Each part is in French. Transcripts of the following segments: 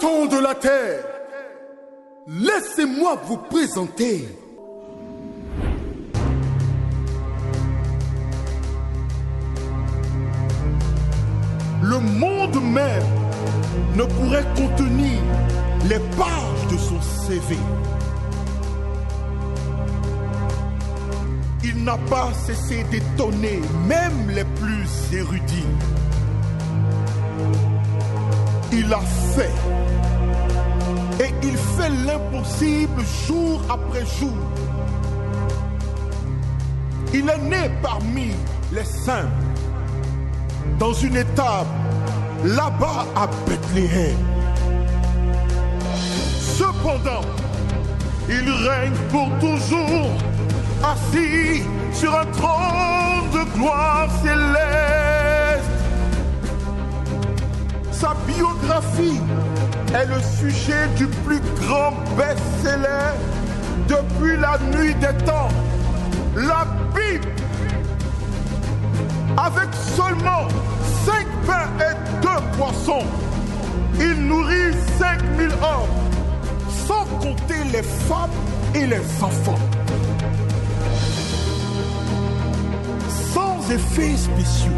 habitants de la terre, laissez-moi vous présenter le monde même ne pourrait contenir les pages de son CV. Il n'a pas cessé d'étonner même les plus érudits. Il a fait et il fait l'impossible jour après jour. Il est né parmi les saints dans une étable là-bas à Bethléem. Cependant, il règne pour toujours, assis sur un trône de gloire céleste. Sa biographie est le sujet du plus grand best-seller depuis la nuit des temps, la Bible. Avec seulement 5 pains et 2 poissons, il nourrit 5000 hommes, sans compter les femmes et les enfants. Sans effets spéciaux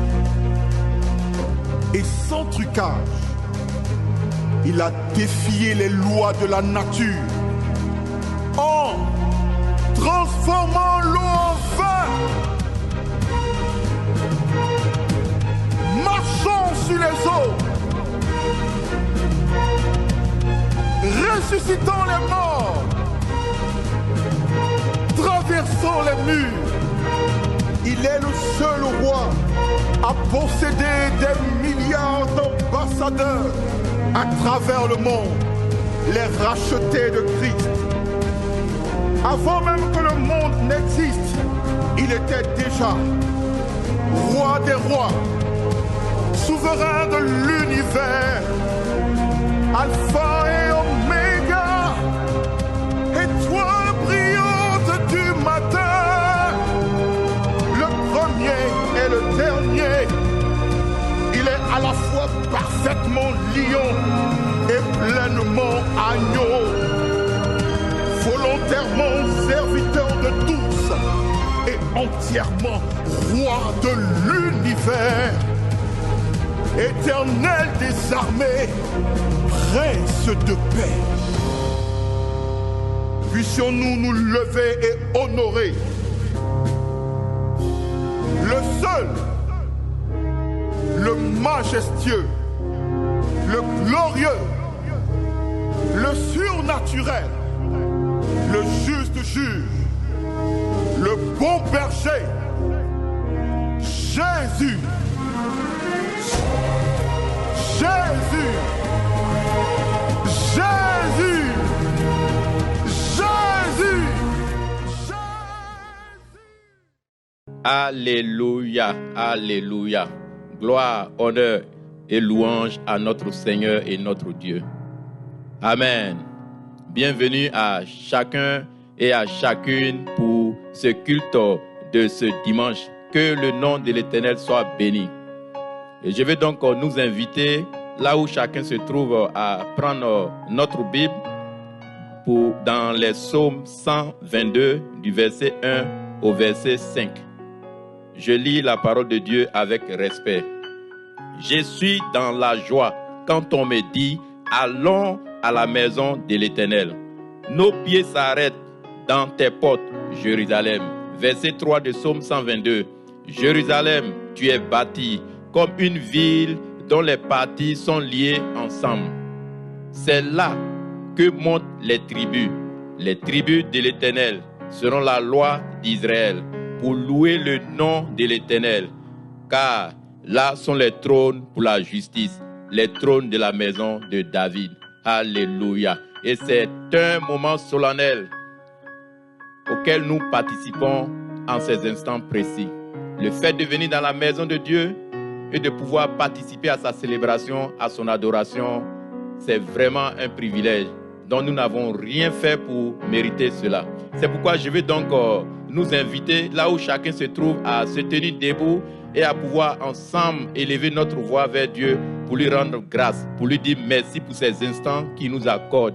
et sans trucage, il a défié les lois de la nature en transformant l'eau en vin, marchant sur les eaux, ressuscitant les morts, traversant les murs. Il est le seul roi à posséder des milliards d'ambassadeurs à travers le monde, les rachetés de Christ. Avant même que le monde n'existe, il était déjà roi des rois, souverain de l'univers, Alpha et Oméga, étoile brillante du matin, le premier et le dernier. Il est à la fois parfaitement lion et pleinement agneau, volontairement serviteur de tous et entièrement roi de l'univers. Éternel des armées, prince de paix. Puissions-nous nous lever et honorer le seul, le majestueux, le glorieux, le surnaturel, le juste juge, le bon berger, Jésus. Jésus, Jésus, Jésus, Jésus. Alléluia, alléluia. Gloire, honneur et louange à notre Seigneur et notre Dieu. Amen. Bienvenue à chacun et à chacune pour ce culte de ce dimanche. Que le nom de l'Éternel soit béni. Et je vais donc nous inviter, là où chacun se trouve, à prendre notre Bible dans les psaumes 122, du verset 1 au verset 5. Je lis la parole de Dieu avec respect. Je suis dans la joie quand on me dit « Allons à la maison de l'Éternel ». Nos pieds s'arrêtent dans tes portes, Jérusalem. Verset 3 de psaume 122. Jérusalem, tu es bâtie comme une ville dont les parties sont liées ensemble. C'est là que montent les tribus de l'Éternel, selon la loi d'Israël, pour louer le nom de l'Éternel. Car là sont les trônes pour la justice, les trônes de la maison de David. Alléluia. Et c'est un moment solennel auquel nous participons en ces instants précis. Le fait de venir dans la maison de Dieu et de pouvoir participer à sa célébration, à son adoration, c'est vraiment un privilège dont nous n'avons rien fait pour mériter cela. C'est pourquoi je vais donc nous inviter, là où chacun se trouve, à se tenir debout et à pouvoir ensemble élever notre voix vers Dieu pour pour lui rendre grâce, pour lui dire merci pour ces instants qu'il nous accorde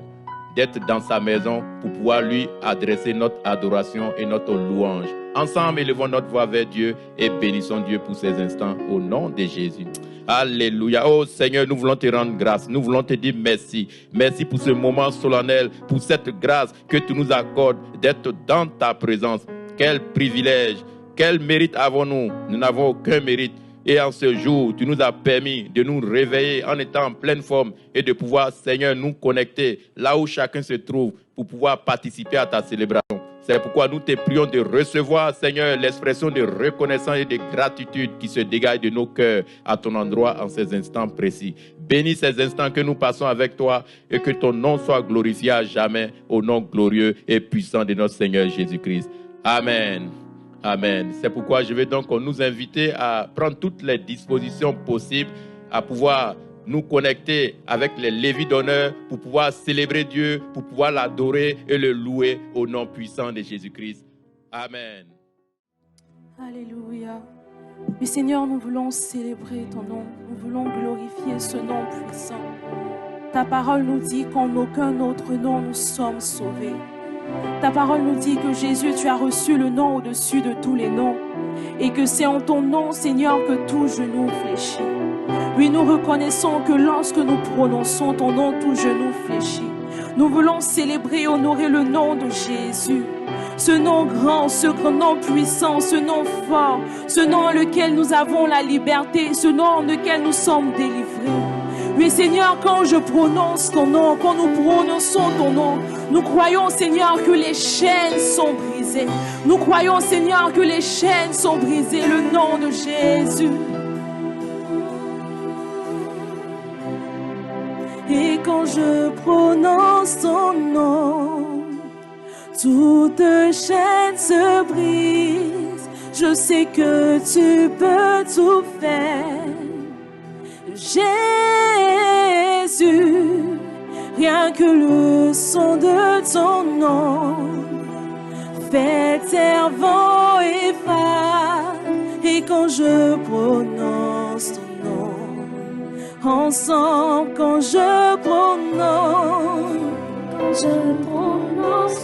d'être dans sa maison pour pouvoir lui adresser notre adoration et notre louange. Ensemble, élevons notre voix vers Dieu et bénissons Dieu pour ces instants au nom de Jésus. Alléluia. Oh Seigneur, nous voulons te rendre grâce. Nous voulons te dire merci. Merci pour ce moment solennel, pour cette grâce que tu nous accordes d'être dans ta présence. Quel privilège, quel mérite avons-nous? Nous n'avons aucun mérite. Et en ce jour, tu nous as permis de nous réveiller en étant en pleine forme et de pouvoir, Seigneur, nous connecter là où chacun se trouve pour pouvoir participer à ta célébration. C'est pourquoi nous te prions de recevoir, Seigneur, l'expression de reconnaissance et de gratitude qui se dégage de nos cœurs à ton endroit en ces instants précis. Bénis ces instants que nous passons avec toi et que ton nom soit glorifié à jamais au nom glorieux et puissant de notre Seigneur Jésus-Christ. Amen. Amen. C'est pourquoi je vais donc nous inviter à prendre toutes les dispositions possibles à pouvoir nous connecter avec les lévites d'honneur pour pouvoir célébrer Dieu, pour pouvoir l'adorer et le louer au nom puissant de Jésus-Christ. Amen. Alléluia. Mais Seigneur, nous voulons célébrer ton nom. Nous voulons glorifier ce nom puissant. Ta parole nous dit qu'en aucun autre nom nous sommes sauvés. Ta parole nous dit que Jésus, tu as reçu le nom au-dessus de tous les noms et que c'est en ton nom, Seigneur, que tout genou fléchit. Oui, nous reconnaissons que lorsque nous prononçons ton nom, tout genou fléchit. Nous voulons célébrer et honorer le nom de Jésus. Ce nom grand, ce grand nom puissant, ce nom fort, ce nom en lequel nous avons la liberté, ce nom en lequel nous sommes délivrés. Oui, Seigneur, quand je prononce ton nom, quand nous prononçons ton nom, nous croyons, Seigneur, que les chaînes sont brisées. Nous croyons, Seigneur, que les chaînes sont brisées. Le nom de Jésus. Et quand je prononce ton nom, toute chaîne se brise. Je sais que tu peux tout faire. Jésus, rien que le son de ton nom fait taire vent et phare. Et quand je prononce ton nom, ensemble quand je prononce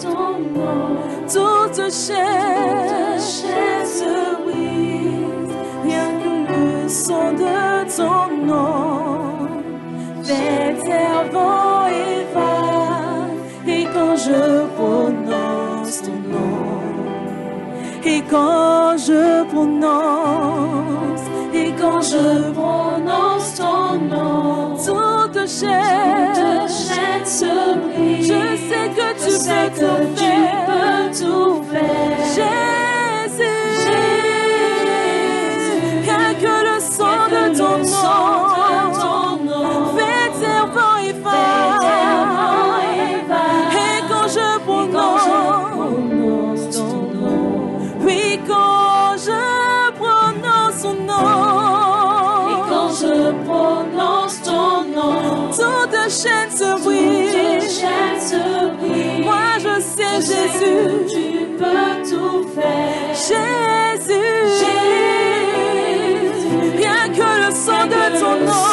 ton nom, toute chaîne se brise. Rien que le son de ton nom fait taire vent et phare. Et quand je prononce ton nom, et quand je prononce, et quand je prononce ton nom, toute chaîne se brise. Je sais que tu peux tout faire. Jésus, rien que le son de ton nom fait taire vent et phare. Et quand je prononce ton nom, oui, quand je prononce ton nom, et quand je prononce ton nom, toute chaîne se brise. Moi je sais, Jésus, tu peux tout faire. Jésus, rien que le son de ton nom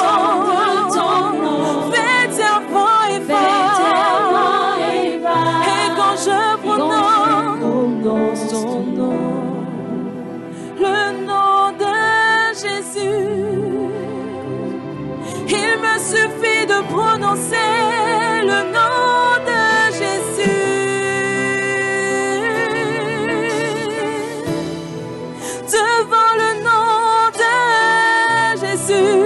fait taire vent et phare. Et quand je prononce ton nom, le nom de Jésus, il me suffit de prononcer le nom de Jésus. Devant le nom de Jésus,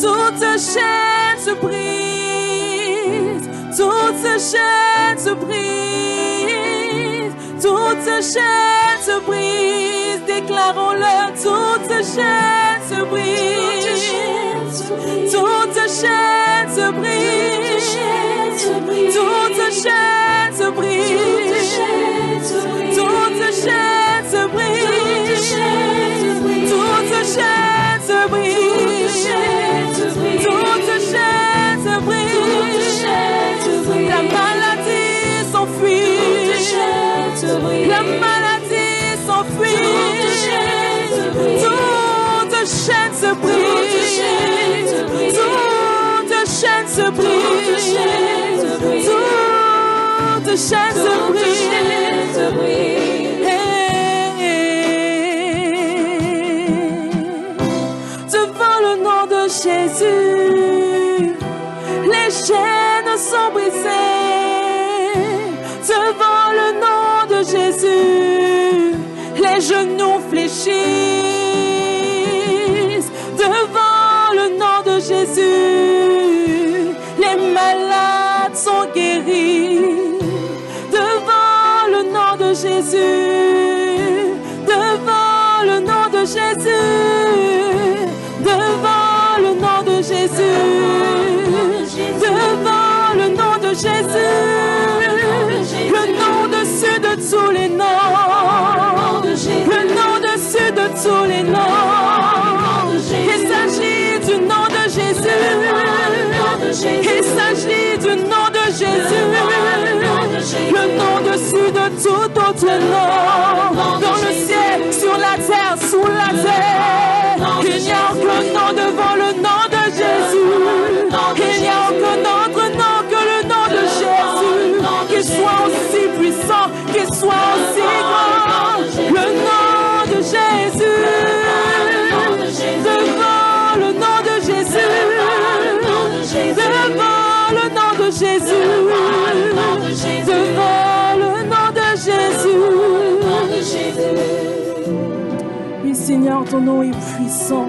toute chaîne se brise, toute chaîne se brise, toute chaîne se brise. Déclarons-le, toute chaîne se brise, toute chaîne se brise, toute chaîne se brise, toute chaîne se brise, toute chaîne se brise, toute chaîne se brise. La maladie s'enfuit, la maladie s'enfuit, toute chaîne se brise. Toute chaîne se brise. Devant le nom de Jésus, les chaînes sont brisées. Devant le nom de Jésus, les genoux fléchissent. Devant le nom de Jésus, les malades sont guéris. Devant le nom de Jésus, devant le nom de Jésus, devant le nom de Jésus, devant le nom de Jésus, le nom dessus de tous les noms, le nom dessus de tous les noms. Il s'agit du nom de Jésus, il s'agit du nom de Jésus, le nom dessus de tout autre nom, dans le ciel, sur la terre, sous la terre. Il n'y a aucun nom devant le nom de Jésus. Il n'y a aucun autre nom que le nom de Jésus, qu'il soit aussi puissant, qu'il soit aussi grand. Le nom de Jésus, devant le nom de Jésus, devant le nom de Jésus, devant le nom de Jésus. Oui, Seigneur, ton nom est puissant,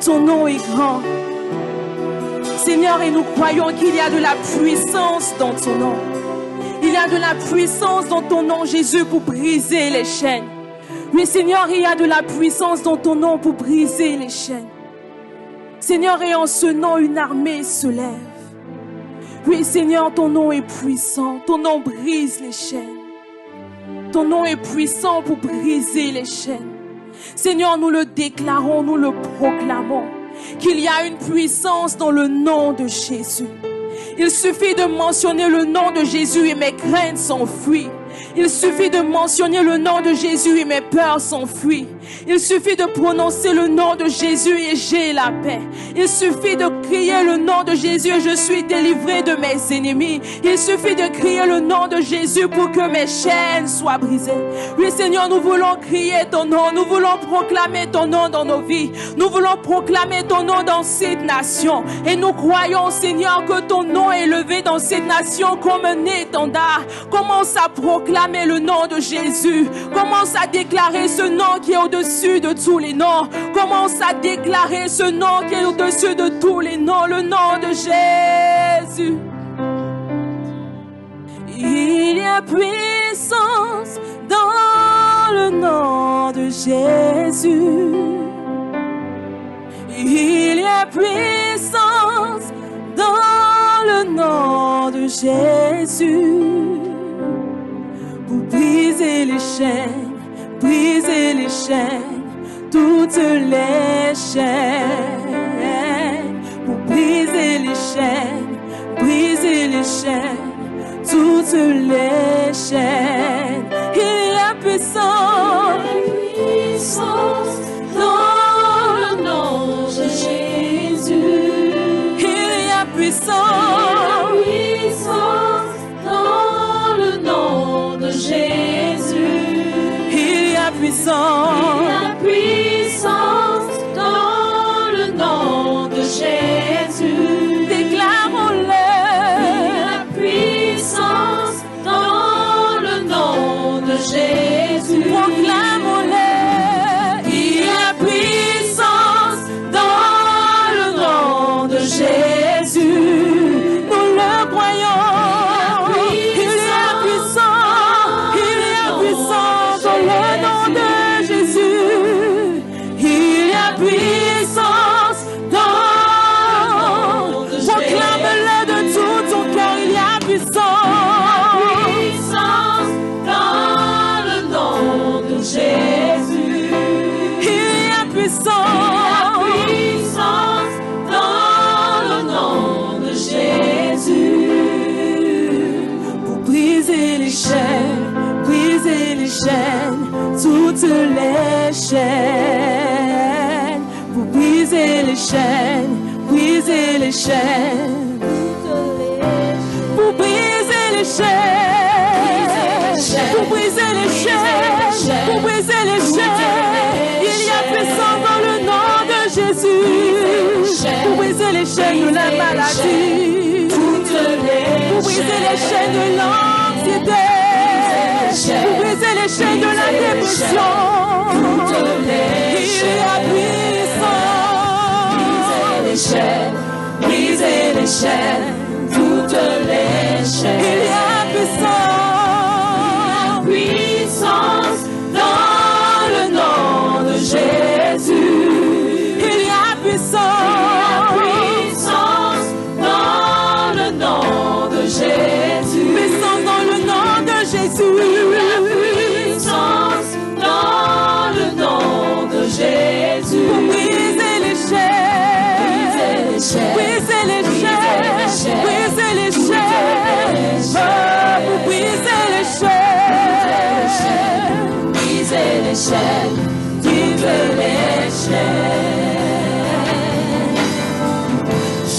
ton nom est grand. Seigneur, et nous croyons qu'il y a de la puissance dans ton nom. Il y a de la puissance dans ton nom, Jésus, pour briser les chaînes. Oui, Seigneur, il y a de la puissance dans ton nom pour briser les chaînes. Seigneur, et en ce nom, une armée se lève. Oui, Seigneur, ton nom est puissant. Ton nom brise les chaînes. Ton nom est puissant pour briser les chaînes. Seigneur, nous le déclarons, nous le proclamons, qu'il y a une puissance dans le nom de Jésus. Il suffit de mentionner le nom de Jésus et mes craintes s'enfuient. Il suffit de mentionner le nom de Jésus et mes peurs s'enfuient. Il suffit de prononcer le nom de Jésus et j'ai la paix. Il suffit de crier le nom de Jésus et je suis délivré de mes ennemis. Il suffit de crier le nom de Jésus pour que mes chaînes soient brisées. Oui, Seigneur, nous voulons crier ton nom. Nous voulons proclamer ton nom dans nos vies. Nous voulons proclamer ton nom dans cette nation. Et nous croyons, Seigneur, que ton nom est élevé dans cette nation comme un étendard. Commence à proclamer le nom de Jésus. Commence à déclarer ce nom qui est au-dessus de tous les noms. Commence à déclarer ce nom qui est au-dessus de tous les noms, le nom de Jésus. Il y a puissance dans le nom de Jésus. Il y a puissance dans le nom de Jésus. Pour briser les chaînes, briser les chaînes, toutes les chaînes. Pour briser les chaînes, briser les chaînes, toutes les chaînes. Il y a puissance dans le nom de Jésus. Il y a puissance dans le nom de Jésus. Il y a puissance dans le nom de Jésus. Déclarons-le. Il y a puissance dans le nom de Jésus. Proclamons-le. Il y a puissance dans le nom de Jésus. Nous le croyons. Il y a puissance dans le nom de Jésus. Il y a puissance dans. Proclame-le de tout ton cœur. Il y a puissance dans le nom de Jésus. Il y a puissance dans le nom de Jésus. Pour briser les chaînes, toutes les chaînes. Pour briser les chaînes, pour briser les chaînes, pour briser les chaînes, pour briser les chaînes. Il y a puissance dans le nom de Jésus, pour briser les chaînes de la maladie, pour briser les chaînes de l'anxiété, pour briser les chaînes de la dépression. Il y a puissance, briser les chaînes, toutes les chaînes. Il y a puissance dans le nom de Jésus. Il y a puissance dans le nom de Jésus. Puissance dans le nom de Jésus. Il y a puissance dans le nom de Jésus. Pour briser les chaînes, briser les chaînes, briser les chaînes, pour briser les chaînes, briser les chaînes, briser les chaînes.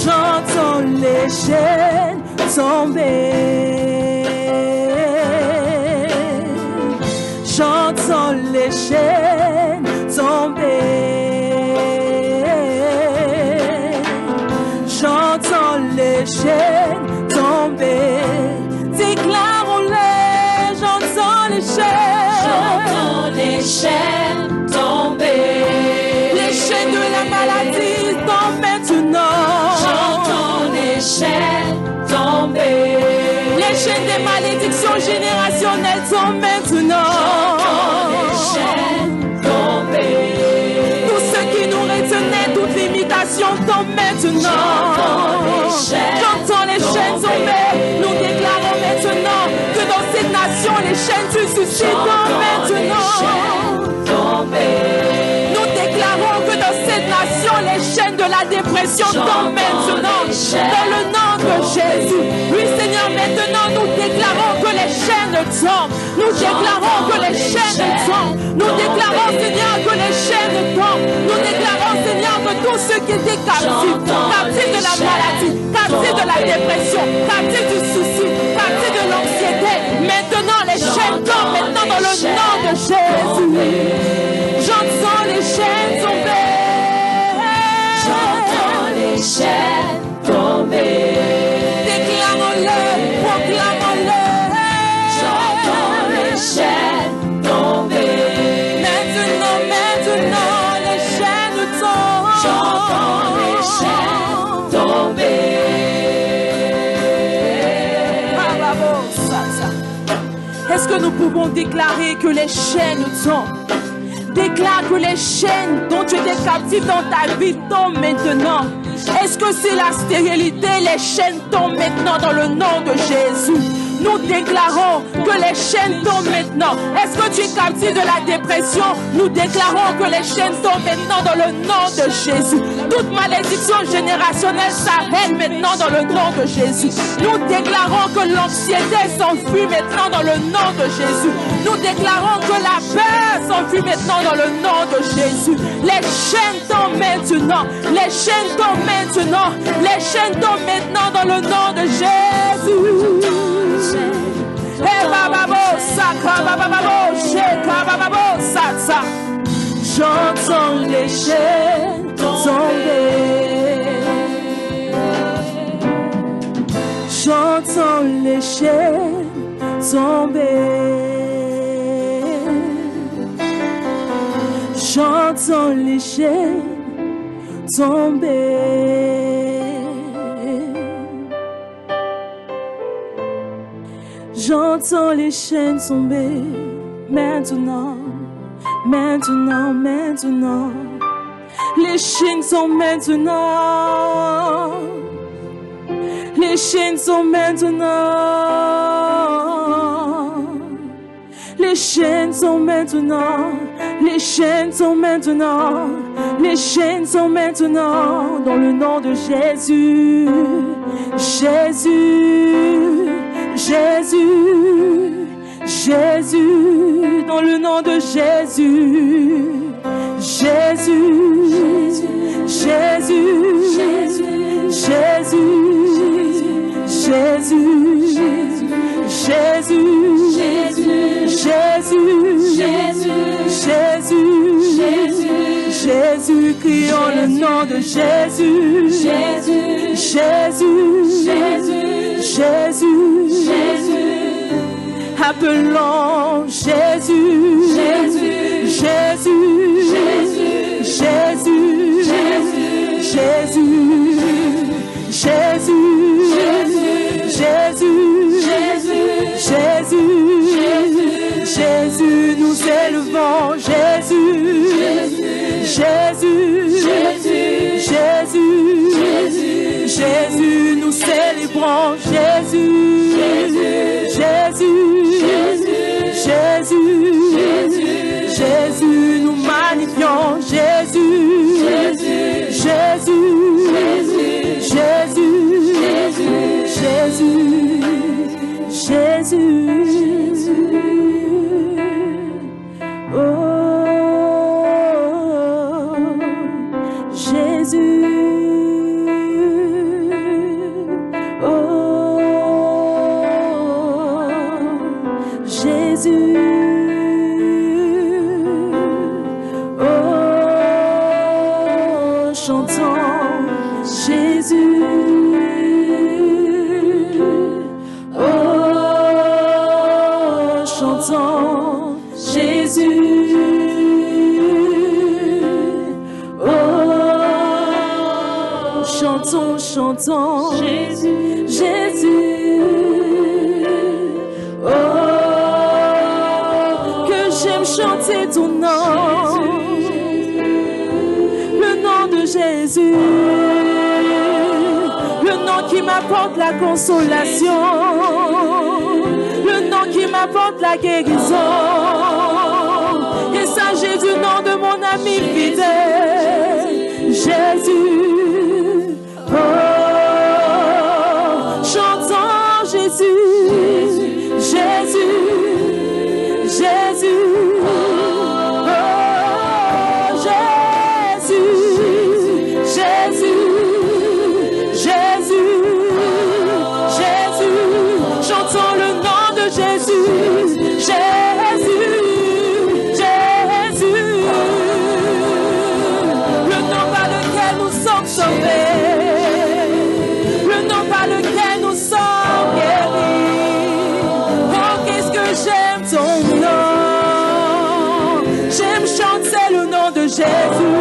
J'entends les chaînes tomber, j'entends les chaînes tomber, j'entends les chaînes tomber. Déclarons-les, j'entends les chaînes. J'entends les chaînes tomber. Les chaînes de la maladie tombent maintenant. J'entends les chaînes tomber. Les chaînes des malédictions générationnelles tombent maintenant. J'entends les chaînes tomber. Tout ce qui nous retenait, toute limitation tombe maintenant. J'entends les chaînes tomber. Nous déclarons maintenant que dans cette nation, les chaînes du suicide tombent maintenant. Nous déclarons que dans cette nation, les chaînes de la dépression tombent maintenant. Dans le nom de Jésus. Oui, Seigneur, maintenant nous déclarons que les chaînes tombent. Nous déclarons que les chaînes tombent. Nous déclarons, Seigneur, que les chaînes tombent. Nous déclarons, Seigneur, que tous ceux qui étaient captifs, captifs de la maladie, captifs de la dépression, captifs du souci, captifs de l'anxiété, maintenant les chaînes tombent maintenant dans le nom de Jésus. J'entends les chaînes tomber. J'entends les chaînes tomber. Déclarons-le, proclamons-le. J'entends les chaînes tomber. Maintenant, les chaînes tombent. J'entends les chaînes tomber. Est-ce que nous pouvons déclarer que les chaînes tombent? Déclare que les chaînes dont tu étais captif dans ta vie tombent maintenant. Est-ce que c'est la stérilité? Les chaînes tombent maintenant dans le nom de Jésus. Nous déclarons que les chaînes tombent maintenant. Est-ce que tu es captif de la dépression? Nous déclarons que les chaînes tombent maintenant dans le nom de Jésus. Toute malédiction générationnelle s'arrête maintenant dans le nom de Jésus. Nous déclarons que l'anxiété s'enfuit maintenant dans le nom de Jésus. Nous déclarons que la peur s'enfuit maintenant dans le nom de Jésus. Les chaînes tombent maintenant. Les chaînes tombent maintenant. Les chaînes tombent maintenant dans le nom de Jésus. J'entends les chaînes tomber. J'entends les chaînes tomber. J'entends les chaînes tomber. J'entends les chaînes tomber. Maintenant, maintenant, maintenant. Les chaînes sont maintenant. Les chaînes sont maintenant. Les chaînes sont maintenant. Les chaînes sont maintenant. Les chaînes sont maintenant. Dans le nom de Jésus. Jésus. Jésus. Jésus. Dans le nom de Jésus. Jésus. Jésus. Jésus. Jésus. Jésus. Jésus, crions le nom de Jésus. Jésus, Jésus, Jésus, Jésus, Jésus. Appelons Jésus. Jésus, Jésus, Jésus, Jésus, Jésus, Jésus, Jésus, Jésus, Jésus, nous élevons Jésus. Jésus, Jésus, Jésus, Jésus, nous célébrons Jésus, Jésus, Jésus, Jésus, nous magnifions Jésus, Jésus, Jésus, Jésus, oh. Chantons Jésus, Jésus. Oh, que j'aime chanter ton nom, le nom de Jésus, le nom qui m'apporte la consolation, le nom qui m'apporte la guérison. Et ça, j'ai du nom de mon ami fidèle, Jésus. Oh, chantons Jésus, Jésus, Jésus. Oh, Jésus, Jésus, Jésus, Jésus. Chantons le nom de Jésus, Jésus, Jésus. Le nom par lequel nous sommes sauvés. Par lequel nous sommes guéris. Oh, qu'est-ce que j'aime ton nom. J'aime chanter le nom de Jésus.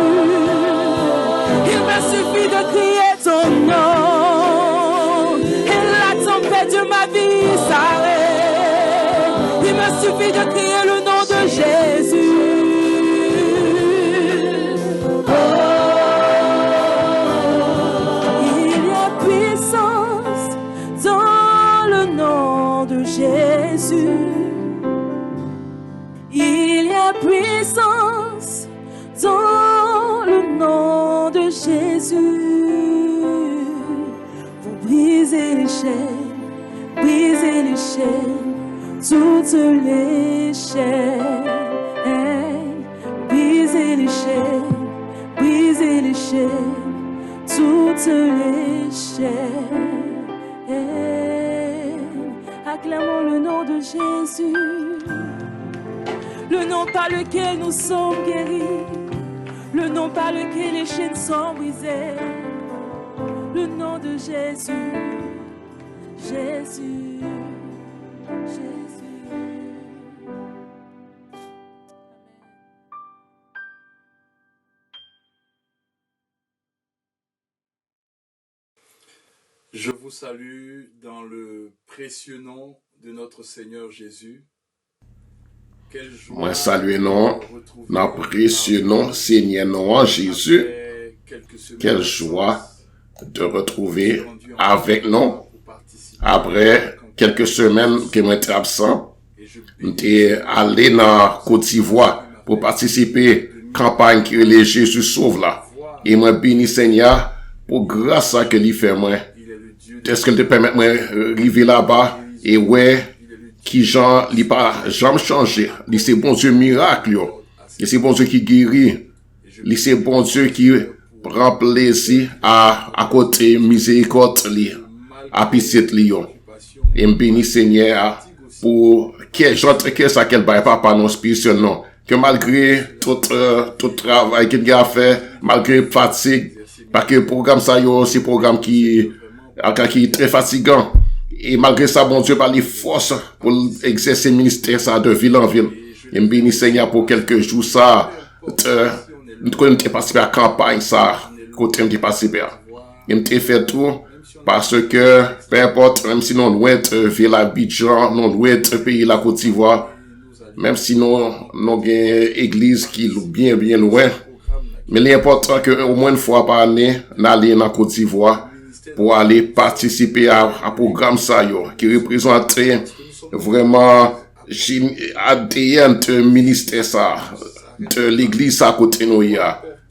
Il me suffit de crier ton nom et la tempête de ma vie s'arrête. Il me suffit de crier le nom de Jésus. Jésus, il y a puissance dans le nom de Jésus. Vous brisez les chaînes, toutes les chaînes. Brisez les chaînes, toutes les chaînes. Acclamons le nom de Jésus, le nom par lequel nous sommes guéris, le nom par lequel les chaînes sont brisées, le nom de Jésus, Jésus, Jésus. Je vous salue dans le précieux nom de notre Seigneur Jésus. Moi salue non, dans le précieux nom Seigneur non Jésus. Quelle joie de retrouver avec nous après quelques semaines que je suis absent. J'étais allé dans Côte d'Ivoire pour participer à la campagne qui est Jésus sauve là. Et moi béni Seigneur pour grâce à ce qu'il fait moi. Est-ce qu'elle te permet de arriver là-bas et ouais, qui Jean, il pas jamais changé. Il c'est bon Dieu miracle, et c'est bon Dieu qui guérit. Il c'est bon Dieu qui prend plaisir à côté miséricorde li, à petite li. Et me béni Seigneur pour que j'entre que ça qu'elle baille pas non spirituel non. Que malgré tout travail qu'il a fait, malgré fatigue, parce que le programme ça c'est un programme qui est très fatigant. Et malgré ça, bon Dieu, par les forces pour exercer le ministère ça de ville en ville. Et me bénis Seigneur pour quelques jours ça, nous avons participé à la campagne ça, côté nous participé. Et me fait tout parce que peu importe, même si nous loin de ville Abidjan, nous loin de pays la Côte d'Ivoire, même si nous avons une église qui est bien loin, mais l'important que au moins une fois par année, nous allons dans Côte d'Ivoire pour aller participer à programme ça qui représente vraiment ADN de ministère ça, de l'église à côté nous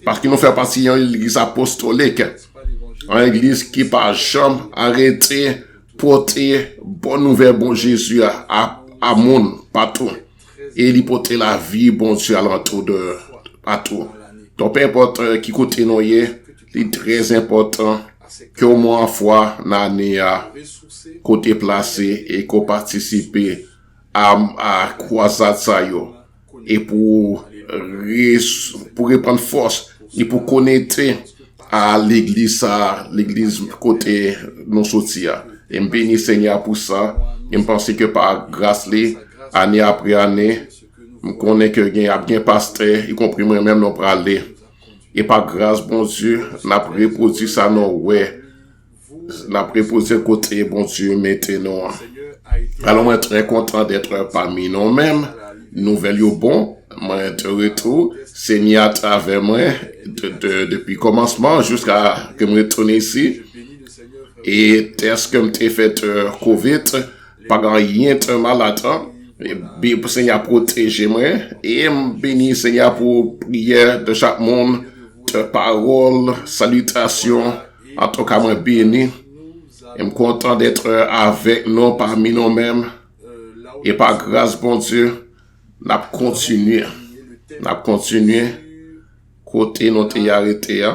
parce que nous faisons partie d'une église apostolique, une église qui par jamais arrêté porter bonne nouvelle bon Jésus à monde partout et il porter la vie bon Dieu alentour de partout. Donc peu importe qui côté nous c'est très important que au moins fois l'année à côté placé et qu'on participe à croisade ça yo et pour reprendre force et pour connecter à l'église côté non sortir et me bénir Seigneur pour ça et me penser que par grâce année après année me connaît que il y a bien pasteur y compris moi même non pour aller et par grâce bon Dieu n'a reproduit ça non ouais n'a préposé côté bon Dieu maintenant. Alors moi très content d'être parmi nous mêmes nouvelle yo bon moi de retour Seigneur à travers moi depuis commencement jusqu'à que me retourner ici et est-ce que me fait Covid pas rien de malade et Seigneur protéger moi et béni Seigneur pour prière de chaque monde de parole salutation en tout cas moi béni et me content d'être avec nous parmi nous-mêmes et par grâce bon Dieu n'a continué côté nous t'y arrêté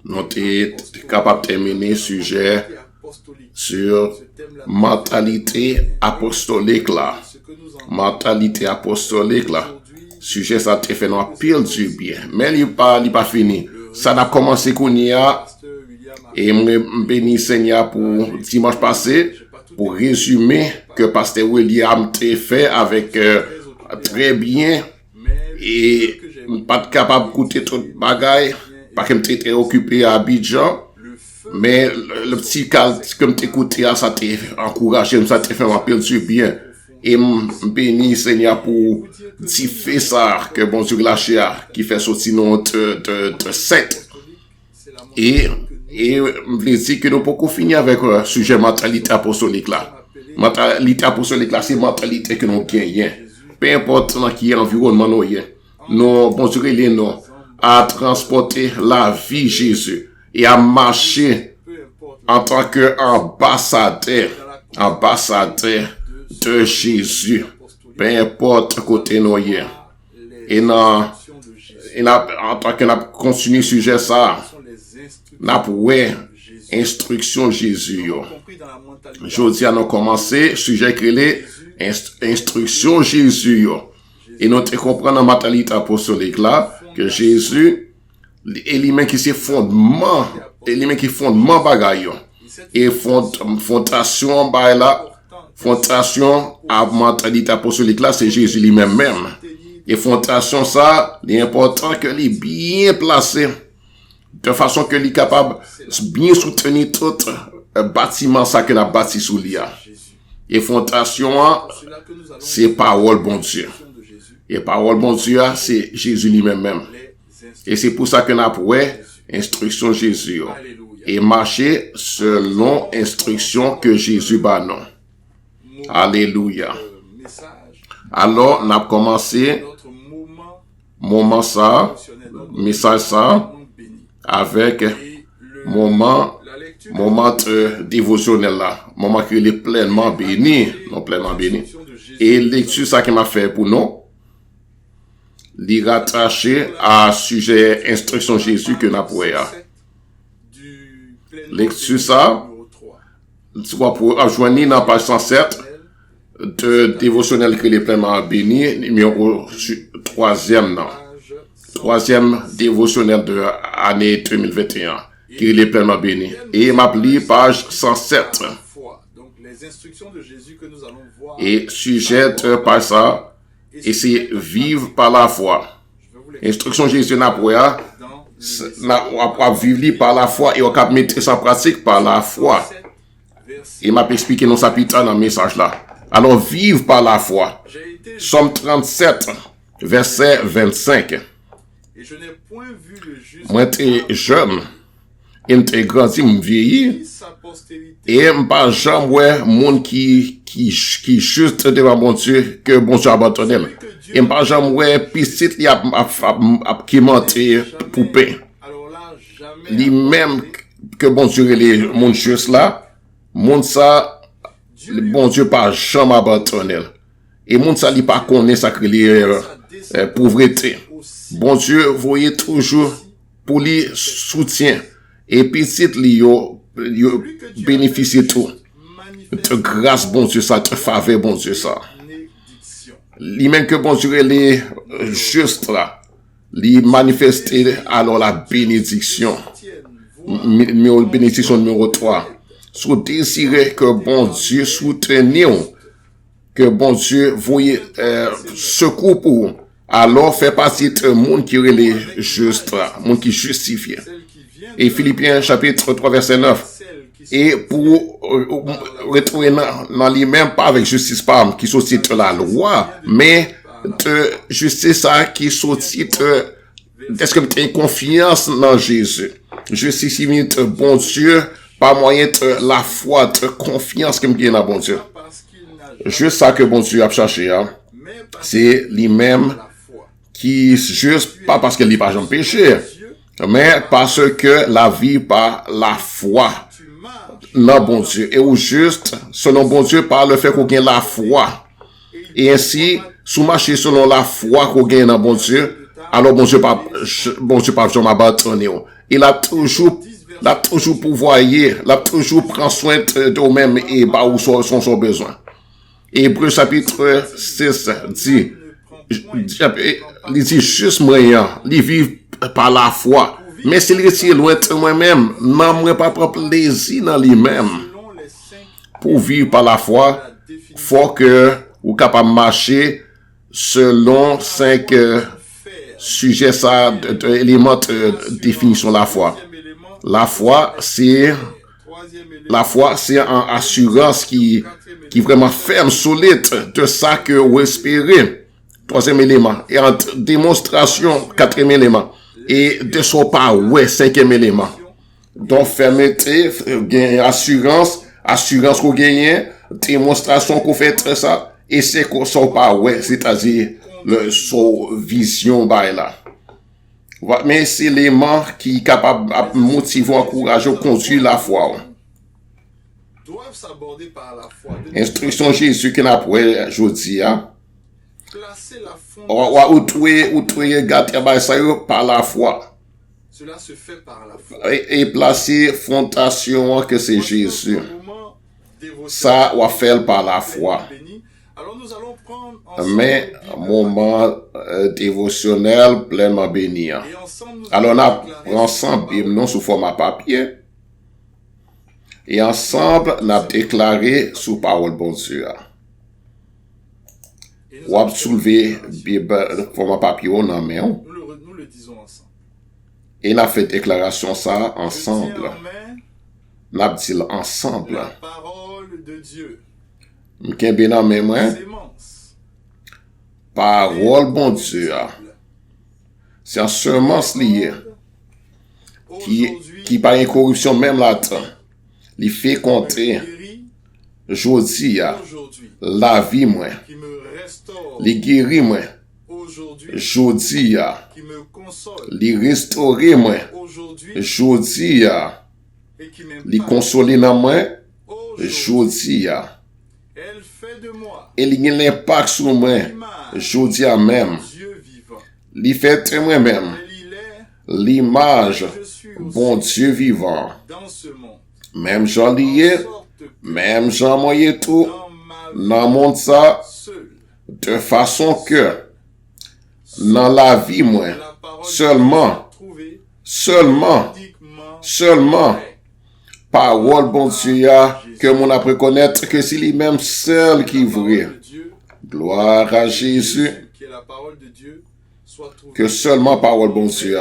nous t'y capable de terminer sujet sur mentalité apostolique là sujet ça te fait non pile du bien mais il pas fini ça n'a commencé qu'on y a et me bénis Seigneur pour dimanche passé pour résumer que pasteur William t'a fait avec très bien et pas capable d'écouter tout bagaille parce que m'étais occupé à Abidjan mais le petit calme que m'étais écouté ça t'a encouragé ça t'a fait un peu du bien et me bénis Seigneur pour fait ça que bon Dieu lâché qui fait sortir nous de 7 et me dit que nous pouvons finir avec le sujet mentalité apostolique là. Mentalité apostolique là, c'est mentalité que nous gagnons. Peu importe dans qui environnement nous y est. Nous, bon Dieu, les nous à transporter la vie Jésus et à marcher en tant qu'ambassadeur de Jésus. Peu importe côté nous y est. Et en tant que nous continuons le sujet ça, n'a ouais instruction Jésus yo. Jodi a nous commencé sujet que les instruction Jésus yo. Et nous te comprendre la mentalité apostolique là que Jésus élément qui c'est fondement bagaille yo. Et fondation ba là fondation à mentalité apostolique là c'est Jésus lui-même même. Et fondation ça, l'important que les bien placé de façon que est capable bien soutenir tout bâtiment ça que la bâti sous l'IA. Et fondation c'est parole bon Dieu. Et parole bon Dieu c'est Jésus lui-même. Et c'est pour ça que n'a ouais instruction Jésus et marcher selon instruction que Jésus ba non. Alléluia. Alors n'a commencé moment ça message ça avec moment dévotionnel là, moment qui est pleinement béni, non pleinement béni. Et lecture ça qui m'a fait pour nous, l'y rattacher à sujet instruction Jésus que n'a pour lecture ça, tu vas pour rejoindre dans page 107 de dévotionnel qui est pleinement béni, numéro 3e, non. 3e dévotionnel de l'année 2021, qui est pleinement béni. Et m'appli page 107. Donc, les instructions de Jésus que nous allons voir. Et sujet par ça, et c'est vivre par la foi. Instruction Jésus n'a pas vivre par la foi et on va mettre ça en pratique par la foi. Et m'a expliqué dans chapitre dans le message là. Alors vivre par la foi. Somme 37, verset 25. Et je n'ai point vu le juste. Moi t'es jeune, et m'te grandi, m'vieilli, et m'pas jamais ouais monde qui juste devant bon Dieu que bon Dieu abandonné. Et m'pas jamais ouais petite li a qui menté poupée. Li même que bon Dieu les monde juste là, monde ça le bon Dieu pas jamais abandonné. Et monde ça li pas connaît ça que les pauvreté. Bon Dieu voyait toujours pour lui soutien et petit li yo bénéficier tout de grâce bon Dieu ça de faveur bon Dieu ça li même que bon Dieu les juste là li manifester alors la bénédiction bénédiction numéro 3 sous désirer que bon Dieu soutenir que bon Dieu voyait secours pour alors fait partie de monde qui est les juste monde qui justifie. Et Philippiens chapitre 3 verset 9. Et pour retrouver dans lui-même pas avec justice pas qui sortit de la loi, mais de justice qui sortit est-ce que tu as confiance dans Jésus? Justice de bon Dieu par moyen de la foi, de confiance que me dans bon Dieu. Juste ça que bon Dieu a cherché, hein. C'est lui-même qui juste pas parce qu'il n'est pas jamais péché, mais parce que la vie par la foi dans bon Dieu et ou juste selon bon Dieu par le fait qu'on gagne la foi et ainsi sous marcher selon la foi qu'on gagne dans bon Dieu alors bon Dieu pas jamais abandonné. Il a toujours pouvoyer, il a toujours prend soin de même et bah où son besoin. Hébreux chapitre 6 dit il dit juste moyen, il vit par la foi. Mais s'il retire loin de moi-même, non, pas propre plaisir dans lui-même. Pour vivre par la foi, faut que vous capable marcher selon 5 sujets ça d'éléments de définition de la foi. La foi, c'est en assurance qui vraiment ferme, solide de ça que vous espérez. 3e élément. Et en démonstration, 4e élément. Et de son pas, ouais, 5e élément. Donc, fermeté, assurance qu'on gagne, démonstration qu'on fait ça, et c'est qu'on son pas, ouais, c'est-à-dire, son vision, bah, là. Mais c'est l'élément qui est capable de motiver, encourager, conduire la foi. Doivent s'aborder par la foi. Instruction Jésus qui n'a pas, je dis, hein. Placer la fondation. Par la foi. Cela se fait par la foi. Et placer fondation que c'est Jésus. Ça, on va faire par la foi. Alors nous allons prendre mais moment dévotionnel pleinement béni. Alors on a ensemble, non sous format papier. Et ensemble, on a déclaré sous parole bon Dieu. On a soulevé Bible format papier en main. Nous le disons ensemble. Et on a fait déclaration ça ensemble. On a dit ensemble. La parole de Dieu. M'kembe nan men mwen. Parole bon Dieu. C'est un semence lié. Qui par une corruption même là-dedans. Il fait compter. Jodi la vie moi. Il guérit moi. Jodi il restaure moi. Jodi il console nan moi. Jodi et il y a l'impact sur moi. Jodi à même. Il fait très moi-même. L'image bon Dieu vivant. Même Jean lié, même Jean moyen tout dans le monde ça, de façon que, dans la vie, moi, seulement, parole bon Dieu, que mon après connaître que c'est lui-même seul qui est vrai. Gloire à Jésus. Que seulement parole bon Dieu.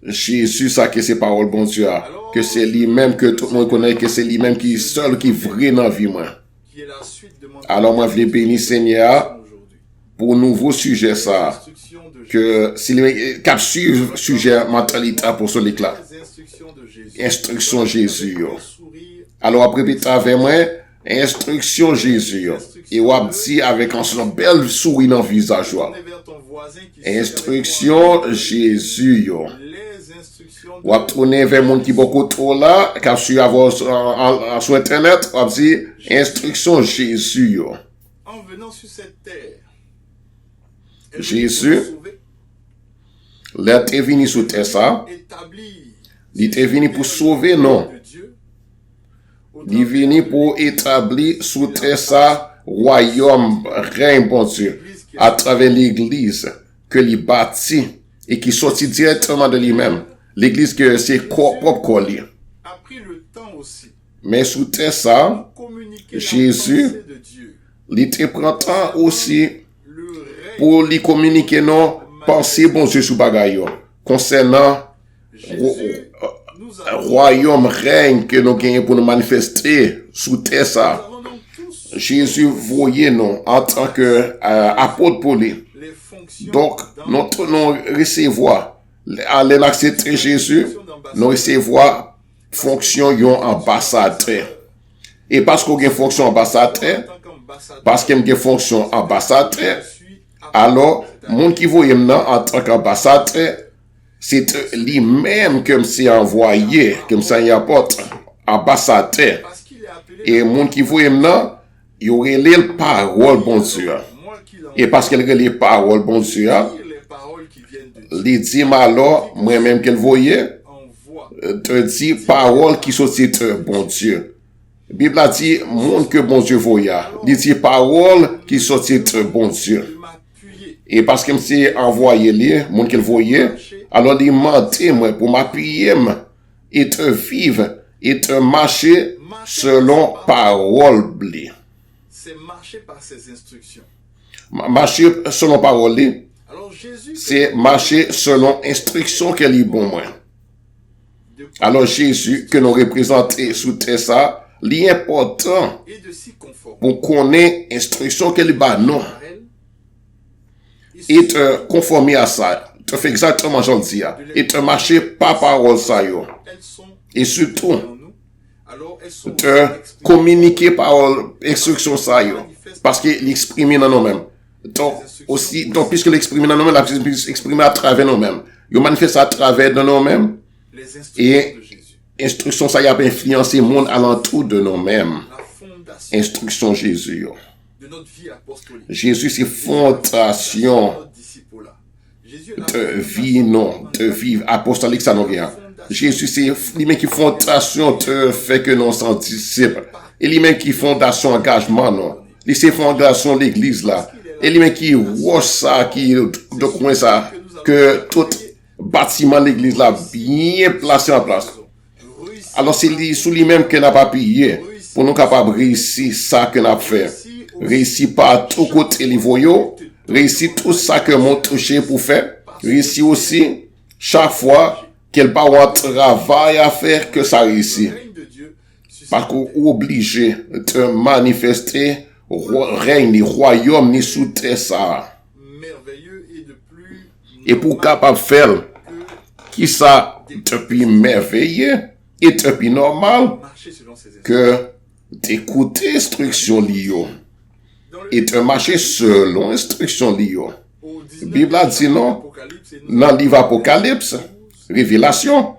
Jésus, ça que c'est parole bon Dieu. Que c'est lui-même que tout le monde connaît, que c'est lui-même qui est seul qui est vrai dans la vie, moi. Alors, moi, je vais bénir Seigneur pour nouveau sujet ça. Que si les cap suivre sujet mentalité pour ce là. Instruction Jésus. Alors, après, puis avec moi, instruction Jésus. Et on dit avec un bel sourire dans le visage. Instruction Jésus. On va tourner vers mon qui beaucoup trop là, car je suis sur internet, on va dire instruction Jésus. En venant sur cette terre, Jésus, l'être est venu sur terre ça, il est venu pour sauver, non. Il est venu pour établir sur terre ça, royaume, règne, bon Dieu, à travers l'église que il bâtit et qui sortit directement de lui-même. L'église que c'est propre corps. Mais sous terre ça, Jésus, il te prend temps aussi pour lui communiquer non pensée bon Dieu sous bagaille concernant royaume règne que nous gagnons pour nous manifester sous terre ça. Jésus voyait non en tant que apôtre pour lui. Donc nous recevoir à l'accepter Jésus, nous recevoir fonction yon ambassadeur. Et parce qu'on a fonction ambassadeur, parce qu'il y a une fonction ambassadeur, alors, monde qui voit en tant qu'ambassadeur, c'est lui-même comme c'est envoyé, comme ça y apporte, ambassadeur. Et monde qui voit maintenant, il y aurait les paroles bon Dieu. Et parce qu'elle a les paroles bon Dieu, il dit alors, moi-même qu'elle voyait, te dit parole qui sont bon Dieu. La Bible a dit, monde que bon Dieu voyait. Il dit parole qui sont bon Dieu. Et parce que m'si envoyé les, monde qu'elle voyait, alors il mentait moi pour m'appuyer et te vivre et te marcher selon parole. C'est marcher par ses instructions. Marcher selon parole, c'est marcher selon instruction qu'elle est bon moi. Alors Jésus que nous représentons sous terre ça, l'important pour qu'on ait instruction qu'elle est bah non. Et te conformer à ça. Te fait exactement j'en dis. Et te marcher par parole ça yo. Et surtout, te communiquer par instruction ça yo. Parce qu'il exprime dans nous-mêmes. Donc, puisque l'exprime dans nous-mêmes, l'exprime à travers nous-mêmes. Il manifeste à travers de nous-mêmes. Et instruction ça y a influencé le monde alentour de nous-mêmes. Instruction Jésus. Jésus, c'est fondation de vie, non, de vie apostolique, ça n'a rien. Jésus, c'est lui-même qui fondation te fait que nous sommes disciples. Et lui-même qui fondation engagement, non. Et c'est fondation l'église, là. Et lui-même qui roche ça, qui de coin ça, que tout bâtiment de l'église, là, bien placé en place. Alors, c'est sous lui-même que n'a pas payé pour nous capables de réussir ça que n'a fait. Réussir par tout côté les voyous, réussir tout ça que m'ont touché pour faire, réussir aussi chaque fois qu'elle part un travail à faire que ça réussit. Parce qu'on est obligé de manifester règne, ni royaume, ni sous terre ça. Et pour capable faire qui ça depuis merveilleux et depuis normal que d'écouter instruction liyo. Et de marcher selon instruction liyo. La Bible a dit non, dans le livre Apocalypse, Révélation,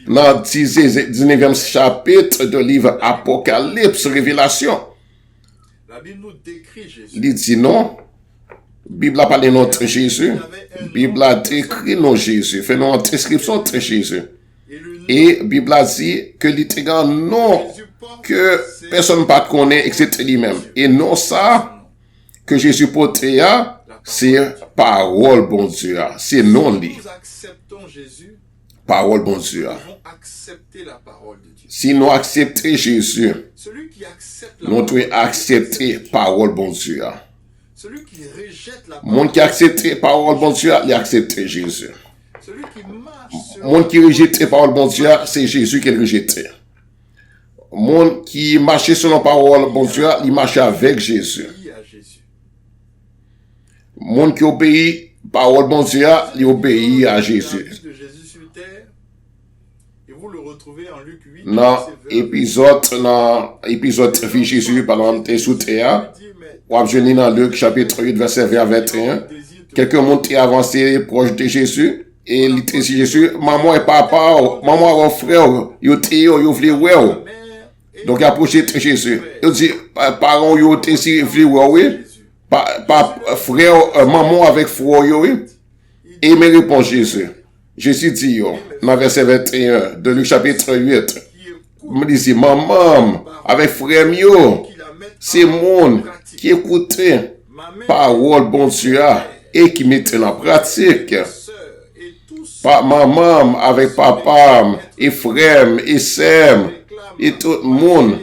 dans le 19e chapitre de livre Apocalypse, Révélation, il dit non, la Bible a parlé de notre Jésus, la Bible a décrit notre Jésus, fait une description de Jésus. Et la Bible a dit que il était non que personne ne peut connaître, excepté lui-même. Et non ça que Jésus portait, c'est parole bon Dieu. C'est non lui. Nous acceptons Jésus, Parole bon Dieu. nous devons accepter la parole de Dieu. Si nous acceptons Jésus, Celui qui accepte la nous parole devons accepter parole bon Dieu. celui qui rejette la Monde parole, qui accepte parole bon Dieu, il accepte Jésus. celui qui marche sur Monde qui rejette parole bon Dieu, c'est Jésus qui le rejette. Monde qui marche sur la parole bon Dieu, il marche avec Jésus. l'obéit à Jésus. Monde qui obéit parole bon Dieu, il obéit à Jésus. La vie de Jésus sur terre, et vous le retrouvez en Luc 8. Dans épisode vie Jésus pendant que sous terre, ou abjeni dans Luc chapitre 8 verset 20 à 21, quelques monde qui avancé proche de Jésus et il dit Jésus, maman et papa, maman et frère, yo vle wè. Donc il approché de Jésus. Il dit parents yo te si vle wè oui. Frère, maman avec frère yo oui. Et il me répond Jésus. Jésus dit yo, dans verset 21 de Luc chapitre 8. Me dit maman avec frère yo, c'est monde qui écoutait parole bon Dieu et qui mettait en pratique. Maman avec papa et frère et sœur et tout le monde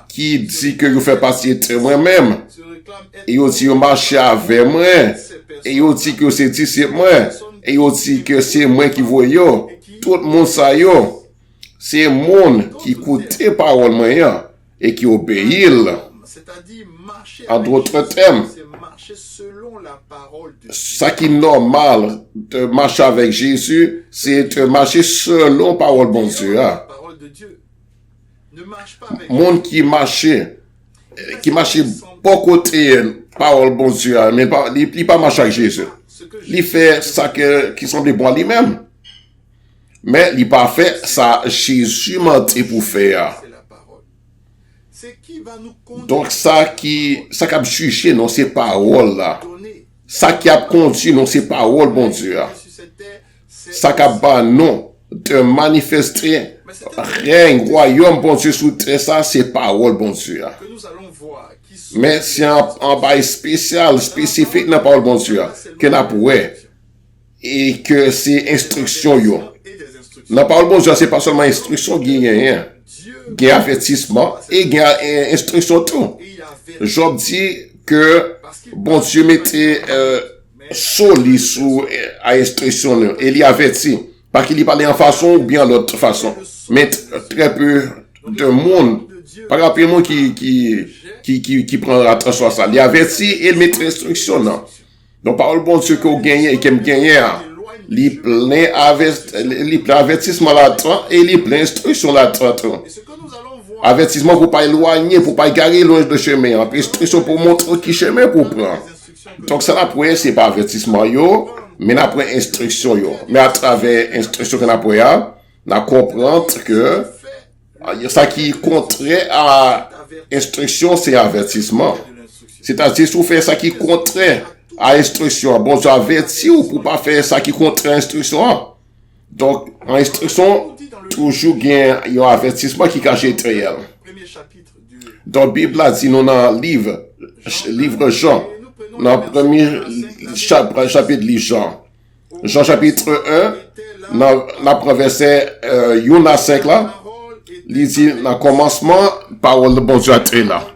qui dit que vous faites partie de moi-même et aussi vous marchez avec moi et vous dit que c'est disciple moi et vous dit que c'est moi qui vous yo. Tout le monde ça yo. C'est le monde qui écoute parole moyen et qui obéit. En d'autres termes, ça qui est normal de marcher avec Jésus, c'est de marcher selon parole bon Dieu. Monde qui marche pas côté parole bon Dieu, mais il pas marcher avec Jésus. Il fait ça qui semble bon à lui-même. Mais il pas fait ça Jésus menti pour faire. Donc ça qui a jugé non c'est parole là. Ça qui a conduit non c'est parole bon Dieu. Ça qui a pas non de manifester règne royaume bon Dieu sous terre ça c'est parole bon Dieu. Mais c'est un bail spécial spécifique dans parole bon Dieu que n'a pour et que c'est instruction yo. Dans la parole bon Dieu, c'est pas seulement instruction qui gagne, il y a avertissement et il y a instruction tout. Job dit que bon Dieu mettait soli sous à instruction et il avertit. Pas qu'il y parlait en façon ou bien l'autre façon. Mais très peu de monde, par rapport à monde qui prend attention à ça. Il avertit et il met instruction. Non. Donc parole bon Dieu qu'on gagne et qu'on gagne. Il plein avertissement là-dedans et il plein instruction là-dedans. Avertissement pour pas éloigner, pour pas égarer loin de chemin. Instruction pour montrer qui chemin pour prendre. Donc ça après c'est pas avertissement yo, mais après instruction yo. Mais à travers instruction qu'on après on comprend que ça qui est contraire à instruction c'est avertissement. C'est-à-dire si vous faites ça qui est contraire à instruction. Bon, j'avertis ou pour pas faire ça qui contre instruction. Donc, en instruction, toujours il y a un avertissement qui cache réel. Dans la Bible, là, dit, nous dans le livre Jean, dans le premier chapitre de Jean. Jean chapitre 1, dans le verset 1 à 5 là, il dit, dans le commencement, parole de bon Dieu est là.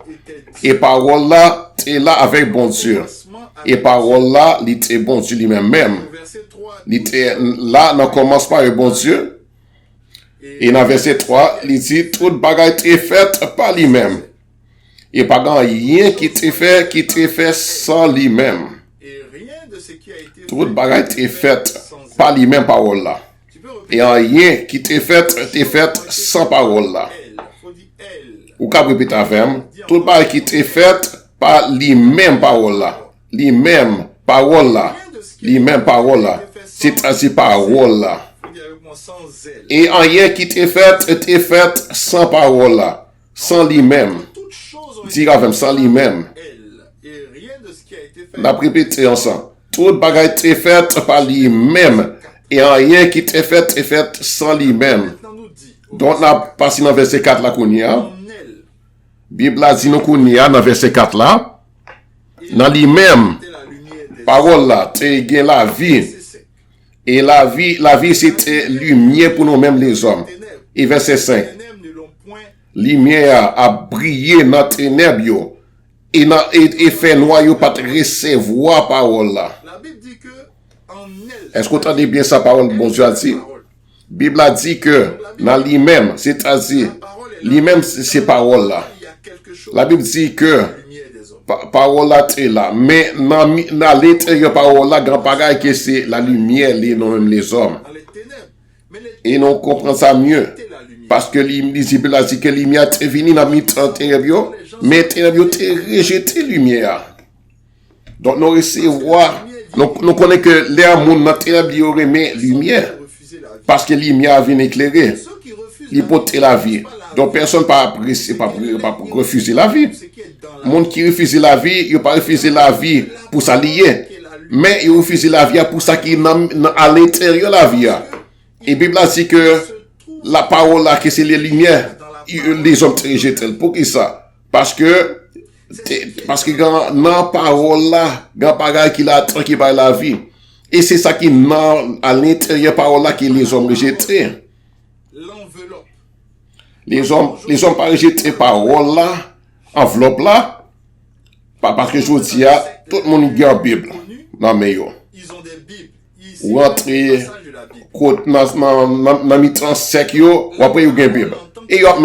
Et parole là, est là avec bon Dieu. Et parole là, il était bon Dieu lui-même. Il était là, on commence par le bon Dieu. Et dans verset 3, il dit, toute bagaille est faite par lui-même. Et pas rien qui était fait sans lui-même. Toute bagaille est faite par lui-même, parole là. Et rien qui était fait sans parole là. Ou qu'à répéter avec moi, toute bagaille qui était faite par lui-même, parole là. Lui-même, parole là. Lui-même, parole là. C'est parole là. Et rien qui était fait sans parole là. Sans lui-même. Dire avec sans lui-même. On a répété ensemble. Toute bagaille était faite par lui-même. Et rien qui était fait sans lui-même. Donc, on a passé dans verset 4 là, qu'on y a. Bible a dit nous qu'on y a dans verset 4 là. Dans lui-même, parole là, tu gain la vie. Et la vie c'était lumière pour nous-mêmes les hommes. Et verset 5. Lumière a brillé dans les ténèbres. Et fait noyau pas recevoir parole là. Est-ce que vous entendez bien sa parole, bon Dieu a dit? Bible a dit que dans lui-même, c'est-à-dire, lui-même c'est parole là. La Bible dit que parole là est là. Mais dans l'intérieur parole là, grand bagaille que c'est la lumière, les hommes. Et nous comprenons ça mieux. Parce que Bible a dit que la lumière est venue dans le ténèbres, mais ténèbres ont rejeté la lumière. Donc nous recevons, nous connaissons que les monde dans ténèbres aurait mais lumière. Parce que la lumière vient éclairer. Il porte la vie. Donc personne ne peut pas refuser la vie. Le monde qui refuse la vie, il ne peut pas refuser la vie pour s'allier. Mais il refuse la vie pour ça qui est à l'intérieur de la vie. Et la Bible a dit que la parole là, que c'est les lumières, les hommes rejettent. Pour qui ça? Parce que dans la parole là, il y a un bagage qui l'attend qui va la vie. Et c'est ça qui est à l'intérieur de la parole là que les hommes rejettent. Les hommes pas rejeté parole là, enveloppe là, parce que je vous dis, tout le monde a une Bible dans mes yeux. Ou rentrer dans mi-temps sec yo, ou après you gen Bible. Et y a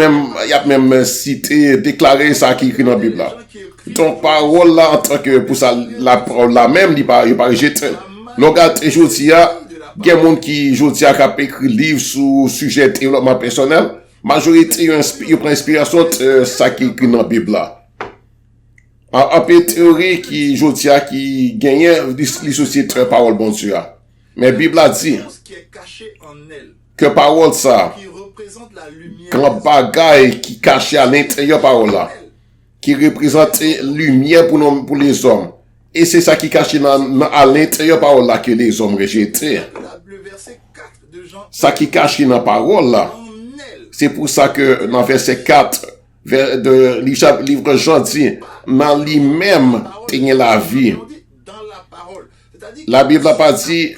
même cité, déclaré ça qui écrit dans la Bible là. Donc parole là en tant que pour ça la même il pas rejeté. Nous regarde aujourd'hui il y a des monde qui aujourd'hui a écrit livre sur sujet développement personnel. Majorité ils prend inspiration de ça qui écrit dans la Bible là. En peu théorie qui aujourd'hui qui gagne les sociétés parole bon Dieu. Mais la Bible a dit que parole ça, grand bagaille qui cachait à l'intérieur parole là, qui représente lumière pour les hommes. Et c'est ça qui cachait à l'intérieur parole là que les hommes rejetaient. Ça qui cachait dans parole là. C'est pour ça que dans verset 4 de livre Jean dit, dans lui-même tenait la vie. La Bible n'a pas dit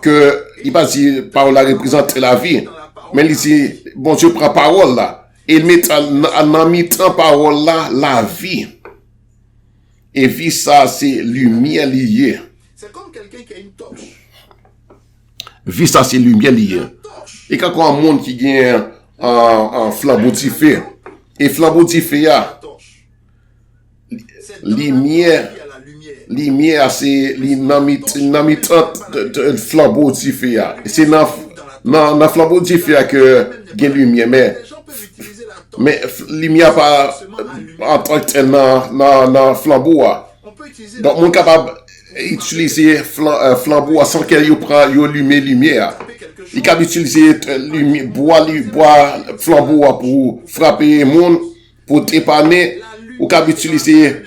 que, il n'a pas dit parole là représente la vie. Mais il dit, bon Dieu prend parole là. Et il met en mettant parole là, la vie. Et vie ça, c'est lumière liée. C'est comme quelqu'un qui a une torche. Vie ça, c'est lumière liée. Et quand on a un monde qui gagne un flambeau de feu, et flambeau de feu, lumière, c'est le flambeau de feu. C'est dans le flambeau de feu que il y a lumière. Mais lumière pas en tant que tel dans le flambeau. Donc, on est capable d'utiliser flambeau sans qu'il prenne lumière. Il est capable d'utiliser bois flambeau pour frapper le monde, pour dépanner. Ou capable d'utiliser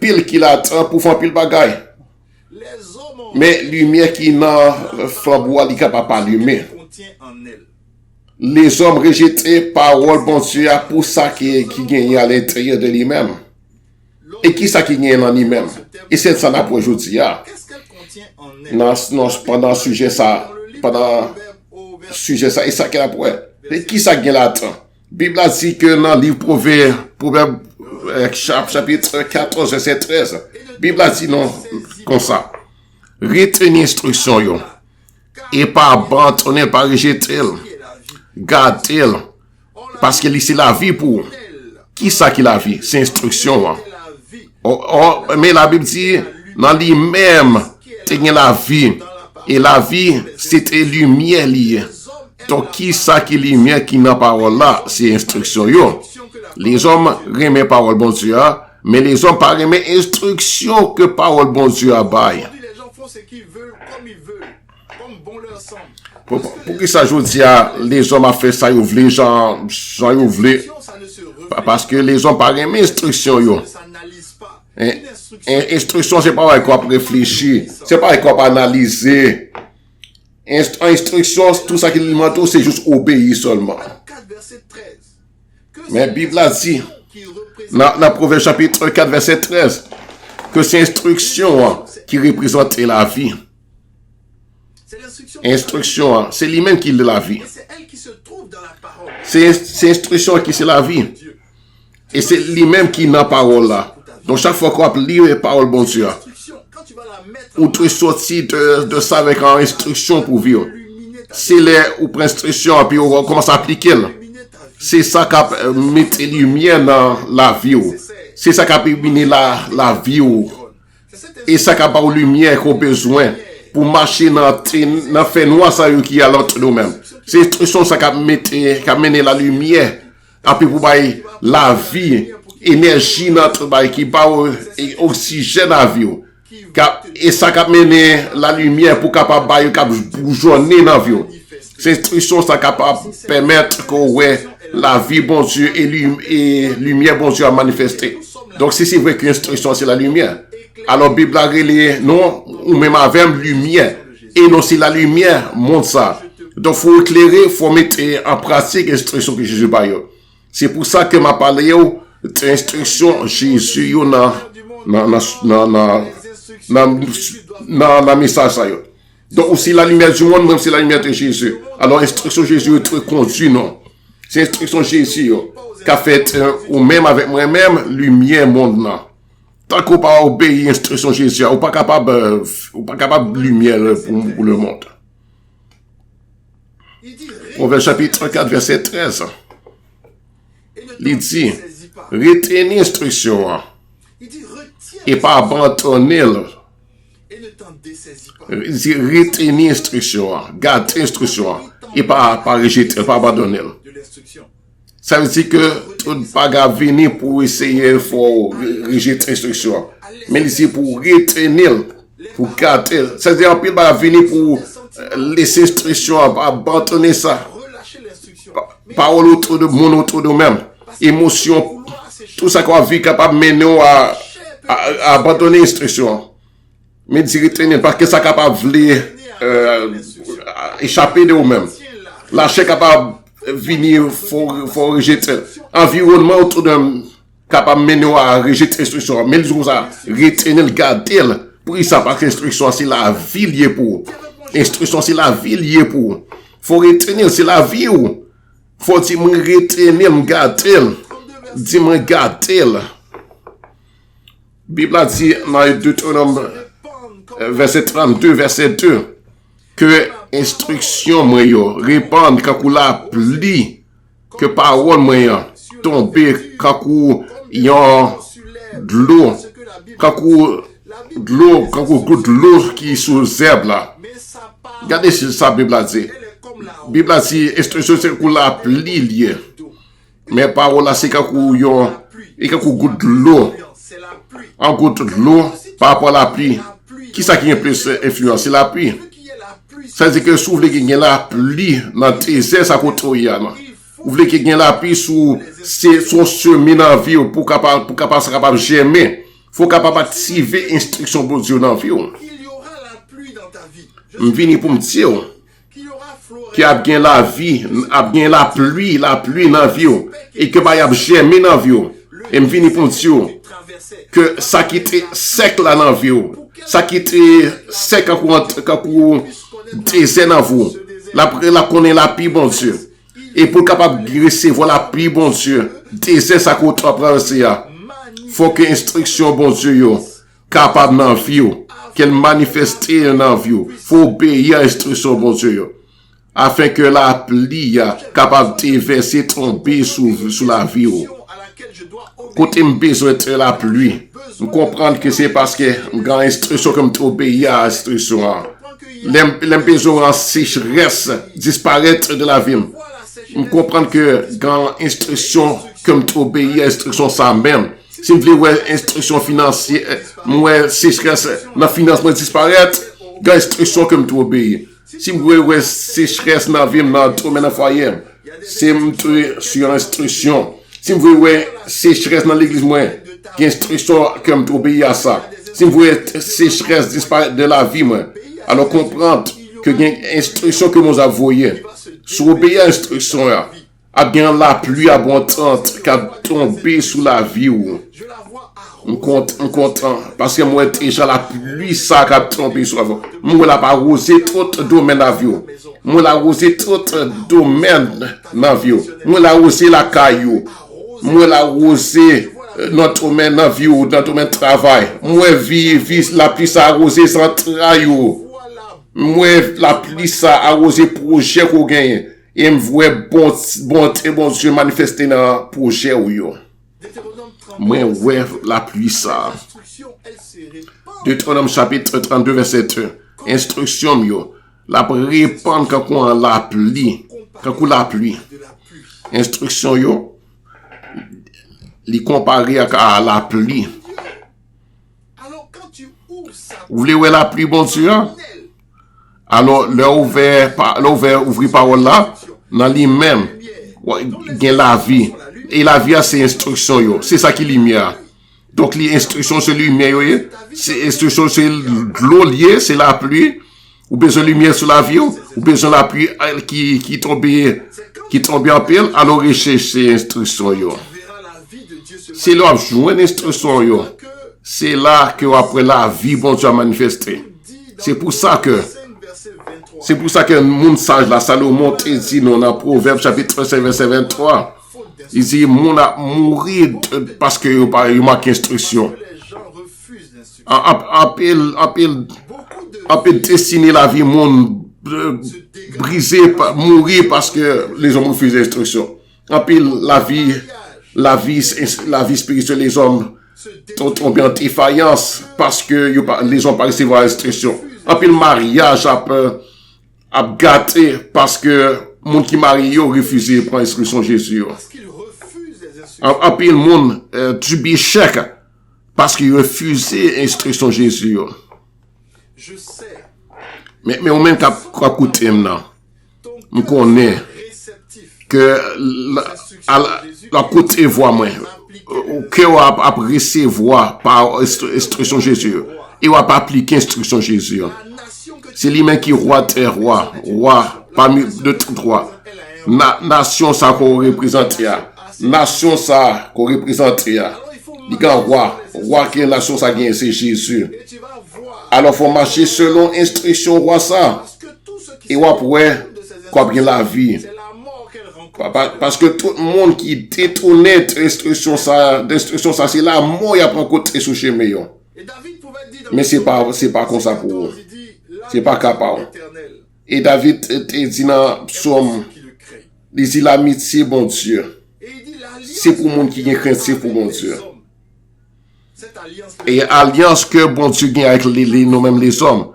pile qui l'attend pour faire pile bagaille. Mais lumière qui est dans le flambeau, il est capable d'allumer. Les hommes rejetés parole bon Dieu pour ça qui gagne à l'intérieur de lui-même. Et qui ça qui gagne dans lui-même? Et c'est ça là pour aujourd'hui. Pendant sujet ça, et ça qui est après. Et qui ça gagne là-dedans? Bible a dit que dans le livre Proverbe chapitre 14, verset 13, Bible a dit non, comme ça. Retenez l'instruction, yo. Et pas abandonner, pas rejeter. Gardez. Parce que c'est la vie pour. Qui ça qui la vie? C'est instruction. Hein? Mais la Bible dit, dans lui-même, tenez la vie. Et la vie, c'était lumière liée. Donc, qui ça qui lumière qui n'a parole là? C'est instruction. Yo. Les hommes remettent parole bon Dieu, mais les hommes pas remettent instruction que parole bon Dieu a bail. Les gens font ce qu'ils veulent, comme ils veulent, comme bon leur semble. Pour qui ça, je dis, les hommes ont fait ça, ils voulaient, genre, ils voulaient. Parce que les hommes pas remettent instruction, yo. Instruction, c'est pas avec quoi réfléchir, c'est pas avec quoi analyser. Instruction, tout ça qui demande, c'est juste obéir seulement. Mais la Bible a dit, dans Proverbe chapitre 4, verset 13, que c'est l'instruction qui représente la vie. Instruction, c'est lui-même qui est la vie. C'est l'instruction qui c'est la vie. Et c'est lui-même qui n'a parole là. Donc chaque fois qu'on lit les paroles, bon Dieu, ou tu es sorti de ça avec une instruction pour vivre. C'est là où prend instruction et puis on commence à appliquer. C'est ça qui met lumière dans la vie. C'est ça qui a illuminer la vie. Et ça qui a pas lumière qu'on a besoin pour marcher dans le fait noir ça qui est à l'entre nous-mêmes. C'est l'instruction ça qui a mené la lumière. Et puis pour la vie, énergie notre bail qui bat oxygène à vie. Et ça qui a mené la lumière pour capable bailler bourgeonner dans la vie. C'est l'instruction ça capable permettre que ouais la vie bon Dieu et lumière bon Dieu a manifesté. Donc si c'est vrai que l'instruction c'est la lumière, alors Bible a relé non ou même avec lumière et non c'est la lumière montre ça. Donc faut éclairer, faut mettre en pratique l'instruction que Jésus baille. C'est pour ça que m'a parlé de l'instruction Jésus dans message ça. Donc aussi la lumière du monde même c'est la lumière de Jésus. Alors l'instruction Jésus est très conduit non. C'est l'instruction Jésus qui a fait ou même avec moi-même lumière monde non. Tant qu'on pas obéir l'instruction Jésus, ou pas capable de lumière pour le monde. Proverbe chapitre 4 verset 13. Il dit retenez l'instruction et pas abandonner. Il dit retenez l'instruction, gardez l'instruction et pas rejeter, pas abandonner. Ça veut dire que tout ne pas venir pour essayer pour rejeter l'instruction. Mais ici pour retenir, pour garder. Ça veut dire en plus pas venir pour laisser l'instruction, abandonner ça. Parole autour de mon autour de nous-mêmes. Émotion, tout ça qu'on a vu capable de mener à abandonner l'instruction. Mais dire retenir parce que ça capable de échapper de nous-mêmes. Lâcher capable venir, faut rejeter. Environnement autour de capable de mener à rejeter l'instruction. Mais nous ça retenir, garder. Pour ça, parce que l'instruction c'est la vie liée pour. L'instruction c'est la vie liée pour. Faut retenir, c'est la vie ou. Faut dire me retenir, me garder. Dis me garder. Bible a dit dans Deutéronome verset 32 verset 2 que instruction moi yo répandre quand la pluie que parole moi tomber quand yon de l'eau quand de l'eau qui sous herbe là. Regardez ça Bible a dit. Bible a dit instruction c'est pour la pluie liée. Mais parole là c'est quand yon et quand goutte de l'eau. En goutte de l'eau par rapport à la pluie. Qui ça qui est plus influence? C'est la pluie. Ça veut dire que si vous voulez qu'il y ait la pluie dans tes airs, ça coûte trop. Vous voulez qu'il y ait la pluie sur son chemin dans la vie pour capable germer. Il faut capable activer l'instruction de Dieu dans la vie. Je viens pour me dire qu'il y a bien la vie, a bien la pluie dans la vie et que il y a germer dans la vie. Et je viens pour me dire que ça qui était sec là dans la vie. Ça qui était sec quand vous désert dans vous. La connaît la pluie, bon Dieu. Et pour capable de recevoir la pluie, bon Dieu, désert ça qu'on traverse. Faut que l'instruction, bon Dieu, capable dans la vie, qu'elle manifeste dans la vie. Faut obéir à l'instruction, bon Dieu. Afin que la pluie capable de verser, tomber sous la vie. Côté me besoin de la pluie. Je comprends que c'est parce que quand instruction comme tu obéis à l'instruction, l'impression en sécheresse disparaître de la vie. Je comprends que quand instruction comme tu obéis à l'instruction ça même. Si vous voulez instruction financière, moi sécheresse dans financement disparaître, quand instruction comme tu obéis. Si vous voulez sécheresse dans la vie, dans le domaine foyer, c'est sur instruction. Si vous voulez sécheresse dans l'église, moi, qui instruction comme tu obéis à ça. Si vous voulez sécheresse disparaître de la vie, moi, alors comprendre que il y a une instruction que nous avons voyée. Si vous obéissez à l'instruction, a bien la pluie abondante qui a tombé sous la vie ou. On content parce que moi déjà la pluie ça qui a tombé sur la vie. Moi la pas arrosé tout domaine la vie. Moi la arrosé tout domaine la vie. Moi la arrosé la caillou. Moi la arrosé notre domaine la vie ou notre domaine travail. Moi vie la pluie ça arrosé sans travail. Moi la pluie ça arrosé projet qu'on gagne. Et me voit bon Dieu manifester dans projet ou yo. Moi ouais la pluie ça. Deutéronome chapitre 32 verset 1. Instruction yo. La répandre quand la pluie. Quand la pluie. Instruction yo. Li comparé à la pluie. Vous voulez voir la pluie bon Dieu? Alors, ouvrir parole là, dans lui-même, il y a la vie. Et la vie, c'est instruction, yo. C'est ça qui est lumière. Donc, les instructions, c'est lumière, yo. C'est instruction, c'est l'eau liée, c'est la pluie. Ou besoin de lumière sur la vie, ou besoin de la pluie qui tombe en pile. Alors, recherche ces instructions, yo. C'est là, jouer une instruction, yo. C'est là que, après la vie, bon Dieu a manifesté. C'est pour ça que le monde sage, la Salomon dit dans le Proverbe chapitre 5 verset 23. Il dit, monde a mouru parce que il manque instruction. Appel destiner la vie, monde brisé, mourir parce que les hommes refusent l'instruction. Appel la vie spirituelle, les hommes tombent en défaillance parce que les hommes pas recevoir l'instruction. Appel mariage a gâté parce que monde qui marie yo refusé prendre l'instruction Jésus. Appel monde du chèque parce qu'il refusé l'instruction Jésus. Mais on même qu'à écouter maintenant. On connaît que la côté voix moi que on a recevoir par instruction Jésus et on a pas appliquer instruction Jésus. C'est lui-même qui roi terre roi parmi de tout roi. Nation ça qu'on représente nation ça qu'on représente il y a roi qui est nation ça gagne c'est Jésus. Alors faut marcher selon instruction roi ça et on pourrait quoi bien la vie. Parce que tout le monde qui détourne d'instruction ça c'est la mort il a prend côté sous chemin yo. Mais c'est pas comme ça pour eux. C'est pas capable. Et David te dit dans Psaume, il dit l'amitié bon Dieu. C'est pour le monde qui est crainte, c'est pour bon Dieu. Et alliance que bon Dieu gagne avec nous-mêmes les hommes,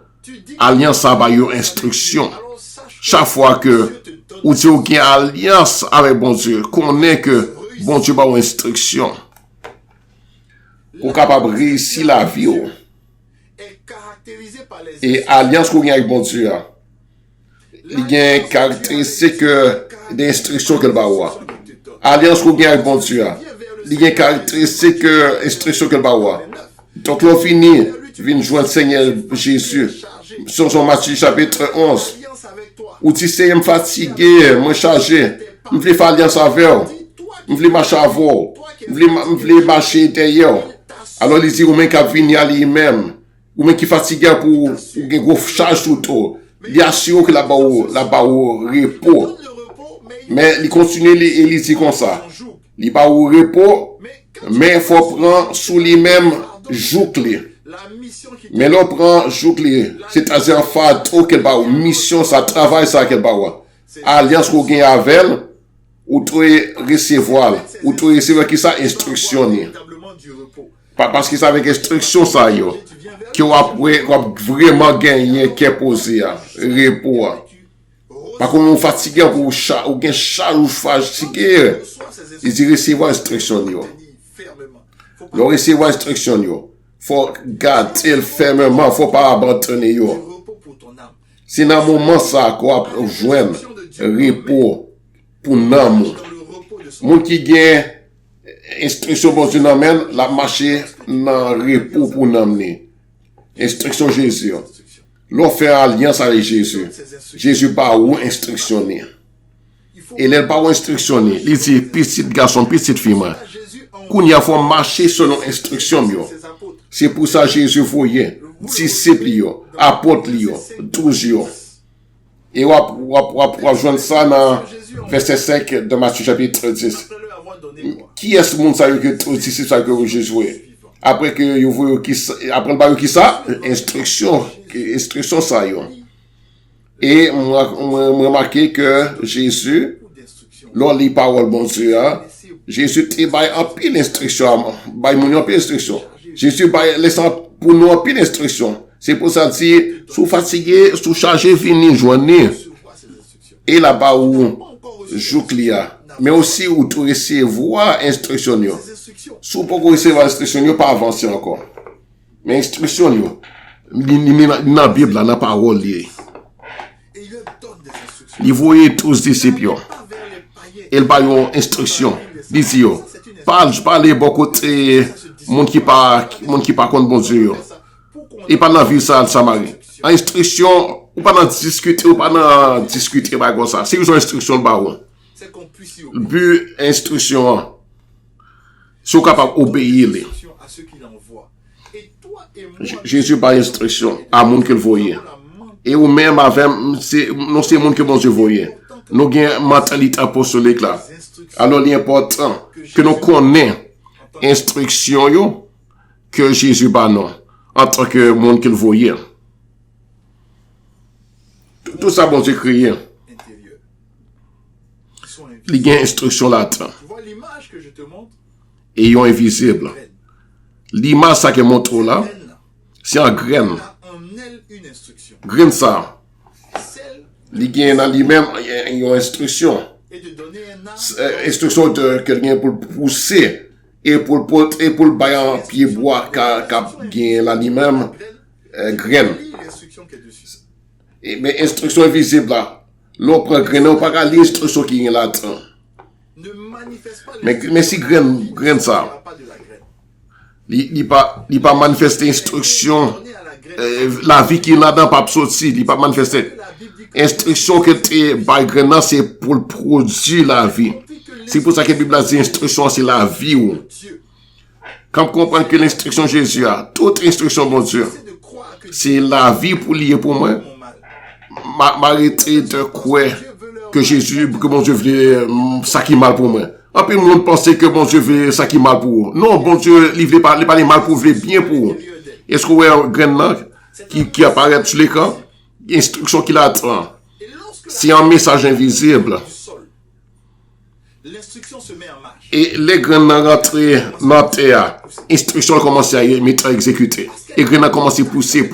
alliance ça va une instruction. Chaque fois que ou Dieu gagne alliance avec bon Dieu, connaît que bon Dieu va une instruction. Pour capable réussir la vie. Et alliance qu'on a avec bon Dieu, il y a une caractéristique d'instruction qu'elle va avoir. Alliance qu'on a avec bon Dieu, il y a une caractéristique d'instruction qu'elle va avoir. Donc, l'on finit, vient joindre Seigneur Jésus, sur son Matthieu chapitre 11, où dit, c'est me fatigué, me chargé, je veux faire alliance avec vous, je veux marcher avec vous, je veux marcher derrière. Alors, il dit, ou même qu'à venir à lui-même, ou même qui fatigué pour une grosse charge tout tout. Il assure que là-bas au repos. Mais il continue il dit comme ça. Il pas au repos, mais il faut prendre sous lui-même jouclé. Mais l'on prend jouclé, c'est-à-dire faire trop qu'elle va mission ça travail ça qu'elle va. Alliance qu'on gagne avec elle, ou toi recevoir, ou toi recevoir qui ça instructionner. Pas parce que c'est avec instruction ça yo. Qui va vraiment gagner qui est posé repos. Pas comme on fatigué pour ou gain charge ou fatigué. Il dit recevoir instruction yo. Le recevoir instruction yo. Faut garder fermement, faut pas abandonner yo. C'est dans moment ça qu'on va joindre repos pour l'âme. Moun qui gagne instruction bon Dieu n'amène la marcher dans repos pour l'amener. Instruction Jésus. L'on fait alliance avec Jésus. Jésus pas ou instructionner. Et les parents instructionnés, ils disent, petit garçon, petite fille, qu'on y a faut marcher selon instruction, c'est pour ça Jésus voyait, disciples, apôtres, 12. Et on va rejoindre ça dans verset 5 de Matthieu chapitre 10. Qui est ce monde que disciples ça que Jésus voyait? Après que vous voyez après le qui ça, instruction ça yo. Et moi remarqué que Jésus lors les paroles bon Dieu, Jésus te bail en pile instruction, bail mon en pile instruction. Jésus bail laissant pour nous en pile instruction. C'est pour ça dire sous fatigué, sous chargé venir joindre. Et là-bas où Jouklia, mais aussi où tu recevoir instruction yo. Sous pour recevoir instruction yo pas avancer encore. Mais instruction yo dans la Bible dans la parole liée. Il voyait tous disciples. Il ba yon instruction. Il dit yo, parle beaucoup de monde qui pas contre bon Dieu. Et pas dans vie ça Samarie. En instruction, ou pas dans discuter pas comme ça. C'est une instruction ba ou. Le but instruction sont capables d'obéir. Jésus par instruction à monde que le voyait. Et ou même avec c'est monde que bon Dieu voyait. Nous avons une mentalité apostolique là. Alors il est important que nous connaissions instruction que Jésus bat non en tant que monde qu'il voyait. Tout ça bon Dieu créé. Il y a une instruction là-dedans. Et ils sont invisibles. L'image ça qui montre là, c'est en graine. Graine ça. Il y a dans lui-même une instruction. Instruction de quelqu'un pour pousser et pour le bailler en pied bois qui est là lui-même graine. Mais instruction invisible là. L'on prend graine, on pas lire l'instruction qui est là-dedans. Mais si graine ça, il pas manifester instruction, la vie qui est là-dedans pas sortir, il pas manifester. Instruction que tu as graine c'est pour produire la vie. C'est pour ça que la Bible dit instruction c'est la vie. Quand on comprend que l'instruction Jésus a, toute instruction mon Dieu, c'est la vie pour lier pour moi. M'arrêter de quoi que Jésus, que mon Dieu veut ça qui est mal pour moi. Un peu de monde pense que mon Dieu veut ça qui est mal pour vous. Non, bon Dieu, il veut pas les mal pour vous, bien pour vous. Est-ce que vous voyez un grain qui apparaît sur l'écran? Instruction qu'il attend. C'est un message invisible. Et les grains rentrent dans la terre. Instruction commence à exécuter. Et les grains commencent à pousser.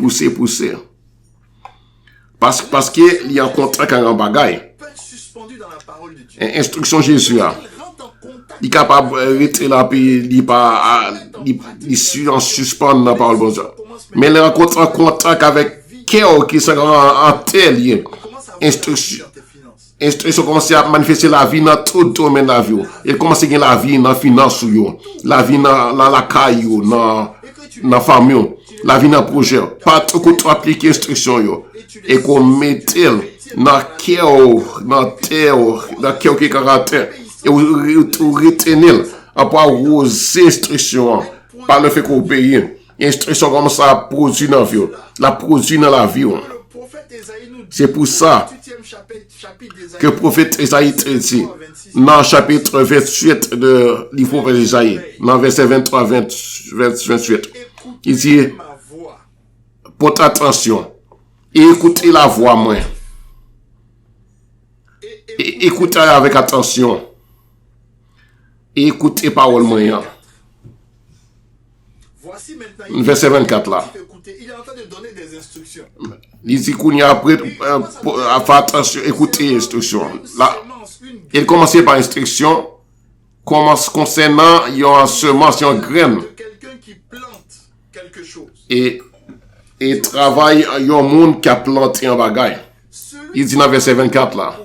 Parce qu'il y a un contrat qui est en bagaille. Instruction Jésus a. Il est capable de rester là, puis il suit en suspens dans la parole de Dieu. Mais il rencontre un contrat avec cœur qui sont en tel. Instruction commence à manifester la vie dans tout domaine de la vie. Il commence à gagner la vie dans la finance, la vie dans la caille, dans la famille, la vie dans le projet. Pas tout que tu appliques l'instruction. Et qu'on mette dans le cœur qui est caractère. Et vous retenez à part vos instructions par le fait qu'on obéit. L'instruction commence à produire dans la vie. La produire dans la vie. C'est pour ça que le prophète Esaïe dit dans le chapitre 28 de livre d'Esaïe, dans verset 23, 28, il dit, porte attention et écoutez la voix moi. Écoutez avec attention. Et écoutez parole moyen. Verset 24 là. Il est en train de donner des instructions. Il dit qu'on y a après à faire attention, écoutez instruction. Là, il commence par instruction, commence concernant une semence, une graine. Quelqu'un qui plante quelque chose. Et travaille un monde qui a planté un bagaille. Il dit dans verset 24 là.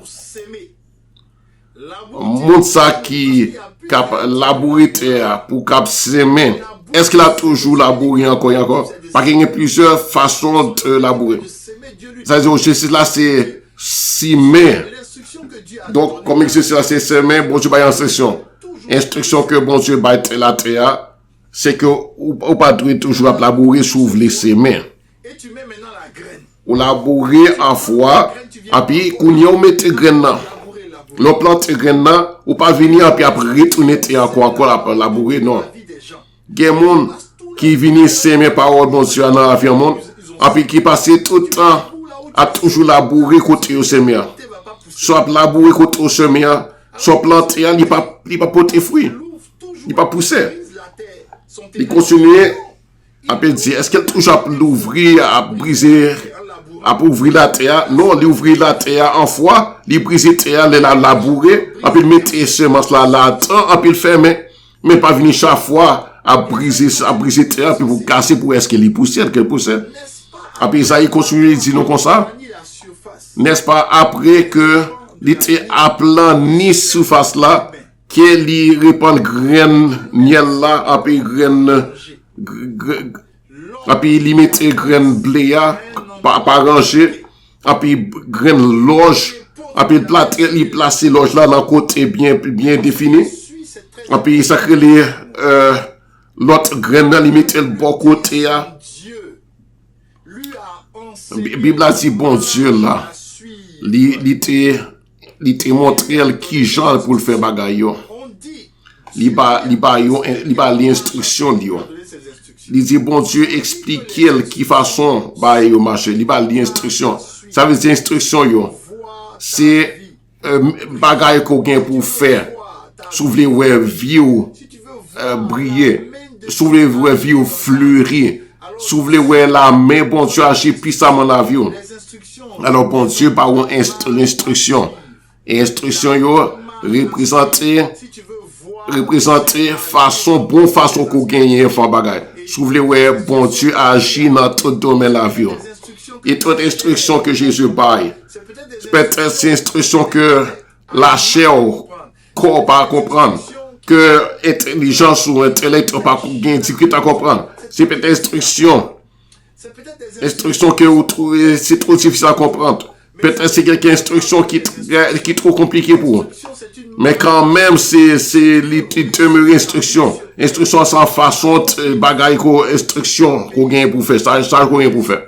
Monde ça qui a labouré terre pour cap semer. Est-ce qu'il a toujours labouré encore? Parce qu'il y a plusieurs façons de labourer. C'est-à-dire, là, c'est semer. Donc, comme existe là, c'est semaine, bon Dieu, instruction. Instruction que bon Dieu, la terre, c'est que, ou pas toujours à labourer, s'ouvre les semaines. Et tu mets maintenant la graine. Ou labourer en foi, et puis, qu'on y a mette graine là. L'on plante graine là, ou pas venir, et puis après, retourner encore labourer, non. Il y a des gens qui viennent s'aimer parole, bon Dieu, dans la vie, et puis qui passent tout le temps à toujours labourer côté au semer. Soit labourer côté au semer, soit planter, il ne pas porter fruit. Il ne pas pousser. Il continue à dire, est-ce qu'elle touche à l'ouvrir, à briser, à ouvrir la terre? Non, il ouvre la terre en foi, il brise la terre, il la labourer, et puis il met les semences là-dedans, et puis il ferme, mais pas venir chaque fois à briser la terre, puis vous casser pour est-ce qu'elle pousse, qu'elle pousse. Et puis Isaïe continue, il dit non comme ça. N'est-ce pas, après que l'été a plani surface là, qu'il répand graine miel là, et puis graine, et puis il met graine blé par rangé, et puis graine loge, et puis il place loge là dans le côté bien défini, et puis ça crée l'autre graine là, il met le bon côté là. Bible a dit bon Dieu là, il te montré qui genre pour le faire bagaille. Il ba l'instruction yo. Il dit bon Dieu explique qui façon ba yo marcher. Il ba l'instruction. Ça veut dire instruction yo. C'est bagaille qu'on gagne pour faire. Souvez ouais vie briller. Souvez ouais vie fleurir. Souvez ouais la main bon Dieu agit puissamment la vie. Alors bon Dieu par l'instruction. Et instruction yo représenter façon qu'on gagne en bagaille. Souvez ouais bon Dieu agit dans tout domaine la vie. Et toute instruction que Jésus baille. Peut-être c'est instruction que la chair corps pas comprendre, que intelligence ou intellect pas gagner difficulté à comprendre. C'est peut-être instruction que vous trouvez c'est trop difficile à comprendre. Peut-être c'est quelque instruction qui est trop compliqué pour vous. Mais quand même, c'est demeure instruction. Instruction sans façon de bagaille instruction qu'on gagne pour faire. Ça qu'on gagne pour faire.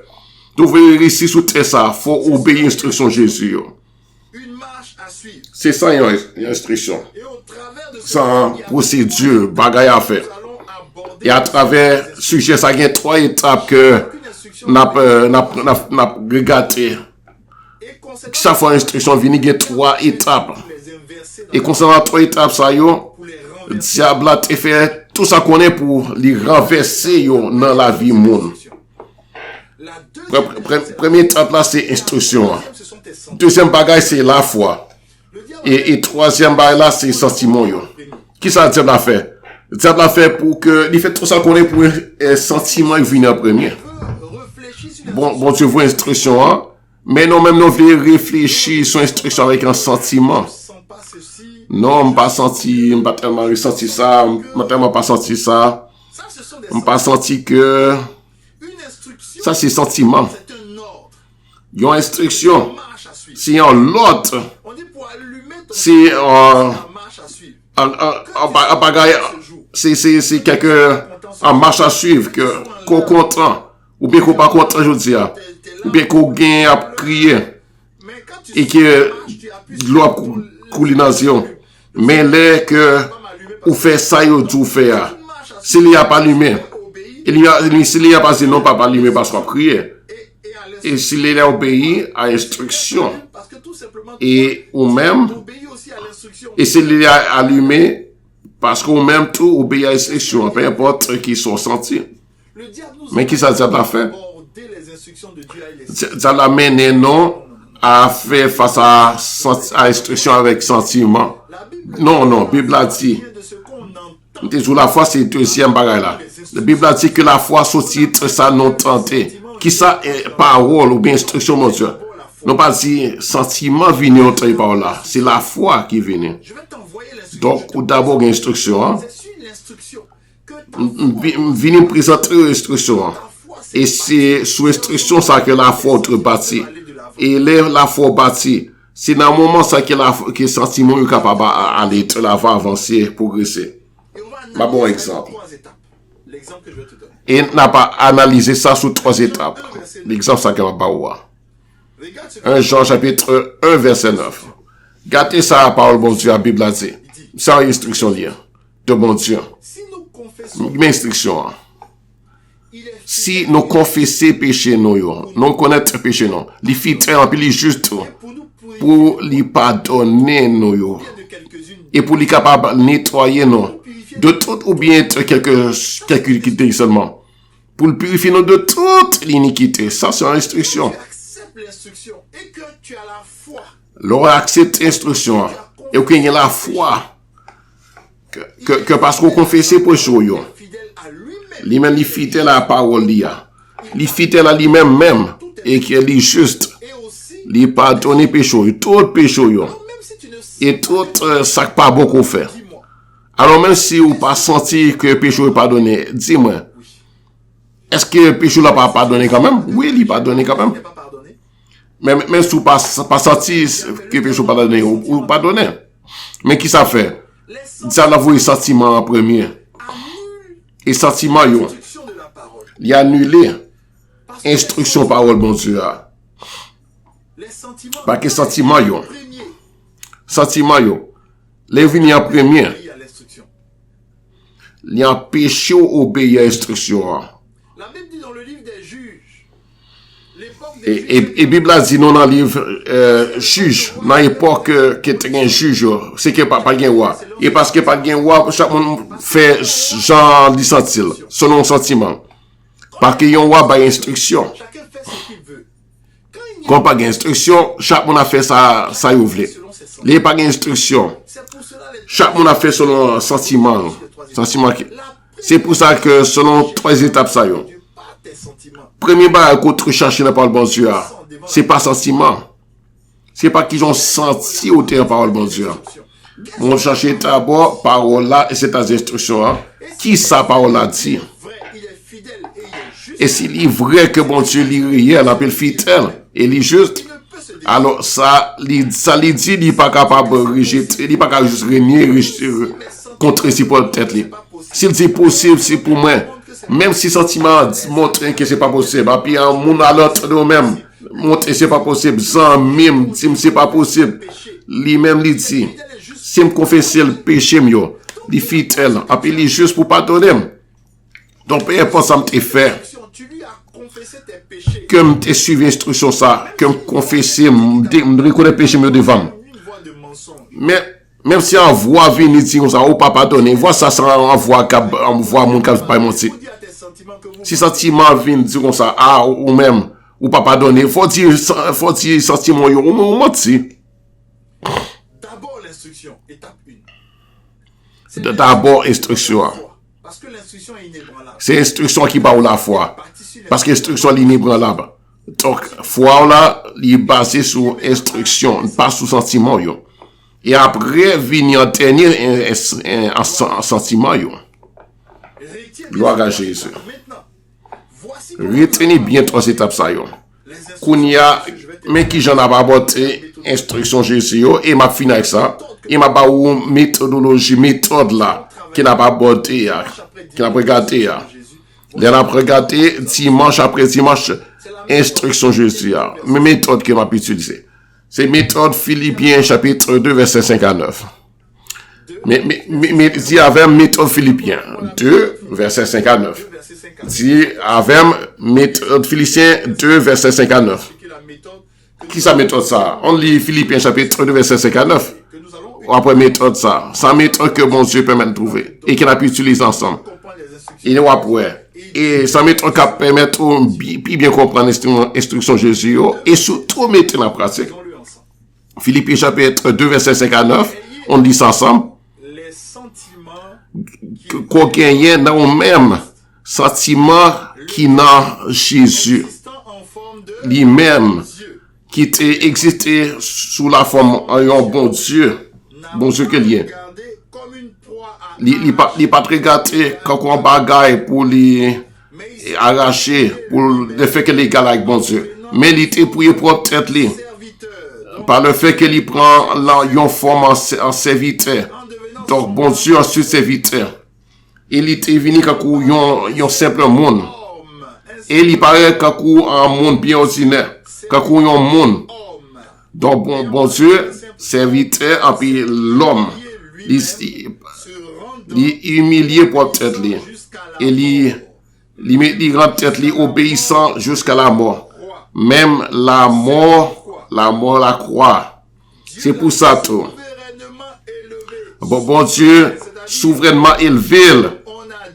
Donc, vous voyez ici sous ça, faut obéir l'instruction de Jésus. C'est ça, une instruction. Sans procédure, bagaille à faire. Et à travers sujet, ça y a 3 étapes que n'a regardé. Chaque fois l'instruction vient, il y a 3 étapes. Et concernant 3 étapes, ça y est, le diable a fait tout ça qu'on est pour les renverser dans la vie monde. Première étape là, c'est instruction. Deuxième bagage, c'est la foi. Et troisième bagage là, c'est sentiment. Qui ça le diable a fait? Le diable a fait pour que, il fait tout ça qu'on est pour un sentiment venir en premier. Bon Dieu voit instruction, hein? Mais non, même nous voulons réfléchir sur l'instruction avec un sentiment. Non, je n'ai pas senti, je n'ai pas tellement ressenti ça, je n'ai tellement pas senti ça. Je n'ai pas senti que ça c'est sentiment. Il y a une instruction. C'est un l'autre. C'est un bagage. C'est quelque en marche à suivre qu'on content. Ou bien qu'on pas content, je dis. Ou bien qu'on gagne à crier. Et que l'eau a coulé dans les yeux. Mais là que ou fait ça, ou tout faire. S'il n'y a pas allumé. S'il n'y a pas dit non, pas allumé parce qu'on crié. Et s'il est obéi à l'instruction. Et ou même. Et s'il est allumé parce qu'on même tout obéit à l'instruction. Peu importe qui sont sentis. Mais qui ça a fait? Ça l'amène non à faire face à l'instruction avec sentiment. Non, Bible a dit. La foi, c'est le deuxième bagage là. La Bible a dit que la foi, sous titre, ça non tenté. Qui ça est parole ou bien instruction, mon Dieu? Non pas dit sentiment venu au travail par là. C'est la foi qui vient. Donc, d'abord, instruction. Hein? Venir présenter l'instruction. Et c'est sous instruction ça que la foi est bâtie. Et là, la foi bâtie, C'est dans le moment ça que le sentiment est capable d'aller de l'avant, avancer, progresser. Un bon exemple. L'exemple que je vais te donner. Et n'a pas analysé ça sous 3 étapes. L'exemple ça que m'a pas voir. 1 Jean chapitre 1 verset 9. Gardez ça la parole bon Dieu, la Bible a dit. C'est une instruction liée. De bon Dieu. Une instruction. Si nous confessons péché nous connaître péché nous, les fidèles puis les justes pour les pardonner nous et pour les capables de nettoyer nous de tout ou bien quelques iniquités seulement. Pour le purifier nous de toute l'iniquité. Ça c'est une instruction. Et que tu as la foi. L'on accepte l'instruction et qu'il y a la foi que parce qu'on confesse pour choses, lui-même il fidèle à la parole, il fidèle à lui-même et qu'il est juste, il pardonne péché, tout péché et tout ça pas beaucoup fait. Alors même si vous pas senti que péché est pardonné, dis-moi, est-ce que le péché l'a pas pardonné quand même? Oui, il pardonné quand même. Même si vous pas senti que le péché pas pardonné, ou pardonné. Mais qui ça fait? Ça l'a vu le sentiment en premier. Et sentiment, il a annulé instruction parole bon Dieu. Parce que sentiment, les vignes en premier, il a empêché d'obéir à l'instruction. La Bible dit dans le livre des juges. Et Bible a dit non dans le livre juge, dans l'époque que tu es un juge, c'est que pas de roi. Et parce que pas de roi, chaque monde fait genre de sentir, selon sentiment. Parce qu'il y a un roi par instruction. Chacun fait ce qu'il veut. Quand pas d'instruction, chaque monde a fait ça il veut. Il n'y a pas d'instruction. Chaque monde a fait selon sentiment. C'est pour ça que selon 3 étapes ça y est. Premier bagage qu'on te cherche dans la parole bon Dieu, c'est pas sentiment. C'est pas qu'ils ont senti au terrain parole bon Dieu. On cherche d'abord parole là et c'est ta instruction. Qui ça parole là dit? Et s'il est vrai que bon Dieu est réel, appelle fidèle et il est juste, alors ça lui dit il n'est pas capable de rejeter, il n'est pas capable de juste régner contre ses propres têtes. S'il dit possible, c'est pour moi. Même si le sentiment montre que c'est pas possible, puis un monde à l'autre de nous-mêmes montre que c'est pas possible, sans même dire c'est pas possible, lui-même lui dit, si me confesser le péché mieux, il fidèle, puis il est juste pour pardonner. Donc peu importe ça me fait, que me suivi l'instruction ça, que me confesser, me reconnaître péché mieux devant. Mais même si on voit venir dire ça ou pas pardonner, voit ça sans envoie mon cap pas mentir. Si sentiment vient dire comme ça ou même ou pas pardonner, faut dire sentiment ou mentir. D'abord l'instruction, étape 1. D'abord instruction. Parce que l'instruction est inébranlable. C'est l'instruction qui parle la foi. Parce que l'instruction est inébranlable. Donc foi là, il est basé sur instruction, pas sur sentiment yo. Et après, venir en dernier un sentiment. Gloire à Jésus. Retenez bien 3 étapes. Mais qui j'en ai abordé instruction Jésus, et m'a fini avec ça. Et m'a pas une méthodologie, méthode là, qui n'a pas abordé, qui n'a pas regardé. Il a regardé dimanche après dimanche, instruction Jésus, mes méthodes qu'il m'a utilisées. C'est méthode Philippiens chapitre 2 verset 5 à 9. Mais dit avec méthode Philippiens 2 verset 5 à 9. Dit avec méthode Philippiens 2 verset 5 à 9. Qui ça méthode ça? On lit Philippiens chapitre 2 verset 5 à 9. Ou après méthode ça. Ça méthode que bon Dieu permet de trouver et qu'il a pu utiliser ensemble. Il est après. Et ça méthode qui permet de bien comprendre l'instruction Jésus et surtout mettre en pratique. Philippiens chapitre 2 verset 5 à 9, on dit ça ensemble. Les sentiments qu'on gagne dans le même sentiment qui n'a Jésus lui-même qui était existé sous la forme d'un bon Dieu que lien. Il pas regardé quand on bagaille pour lui arracher pour le fait que l'égal avec bon Dieu. Mais il était pour propre tête lui. Par le fait qu'il prend une forme en serviteur. Donc, bon Dieu, ensuite serviteur. Il était venu quand il y a un simple monde. Et il paraît quand un monde bien ordinaire. Quand il y a un monde. Donc, bon Dieu, serviteur, et puis l'homme. Il humilié pour tête lui. Et il rend tête lui obéissant jusqu'à la mort. Même la mort, la croix. C'est pour ça tout. Bon Dieu, souverainement élevé,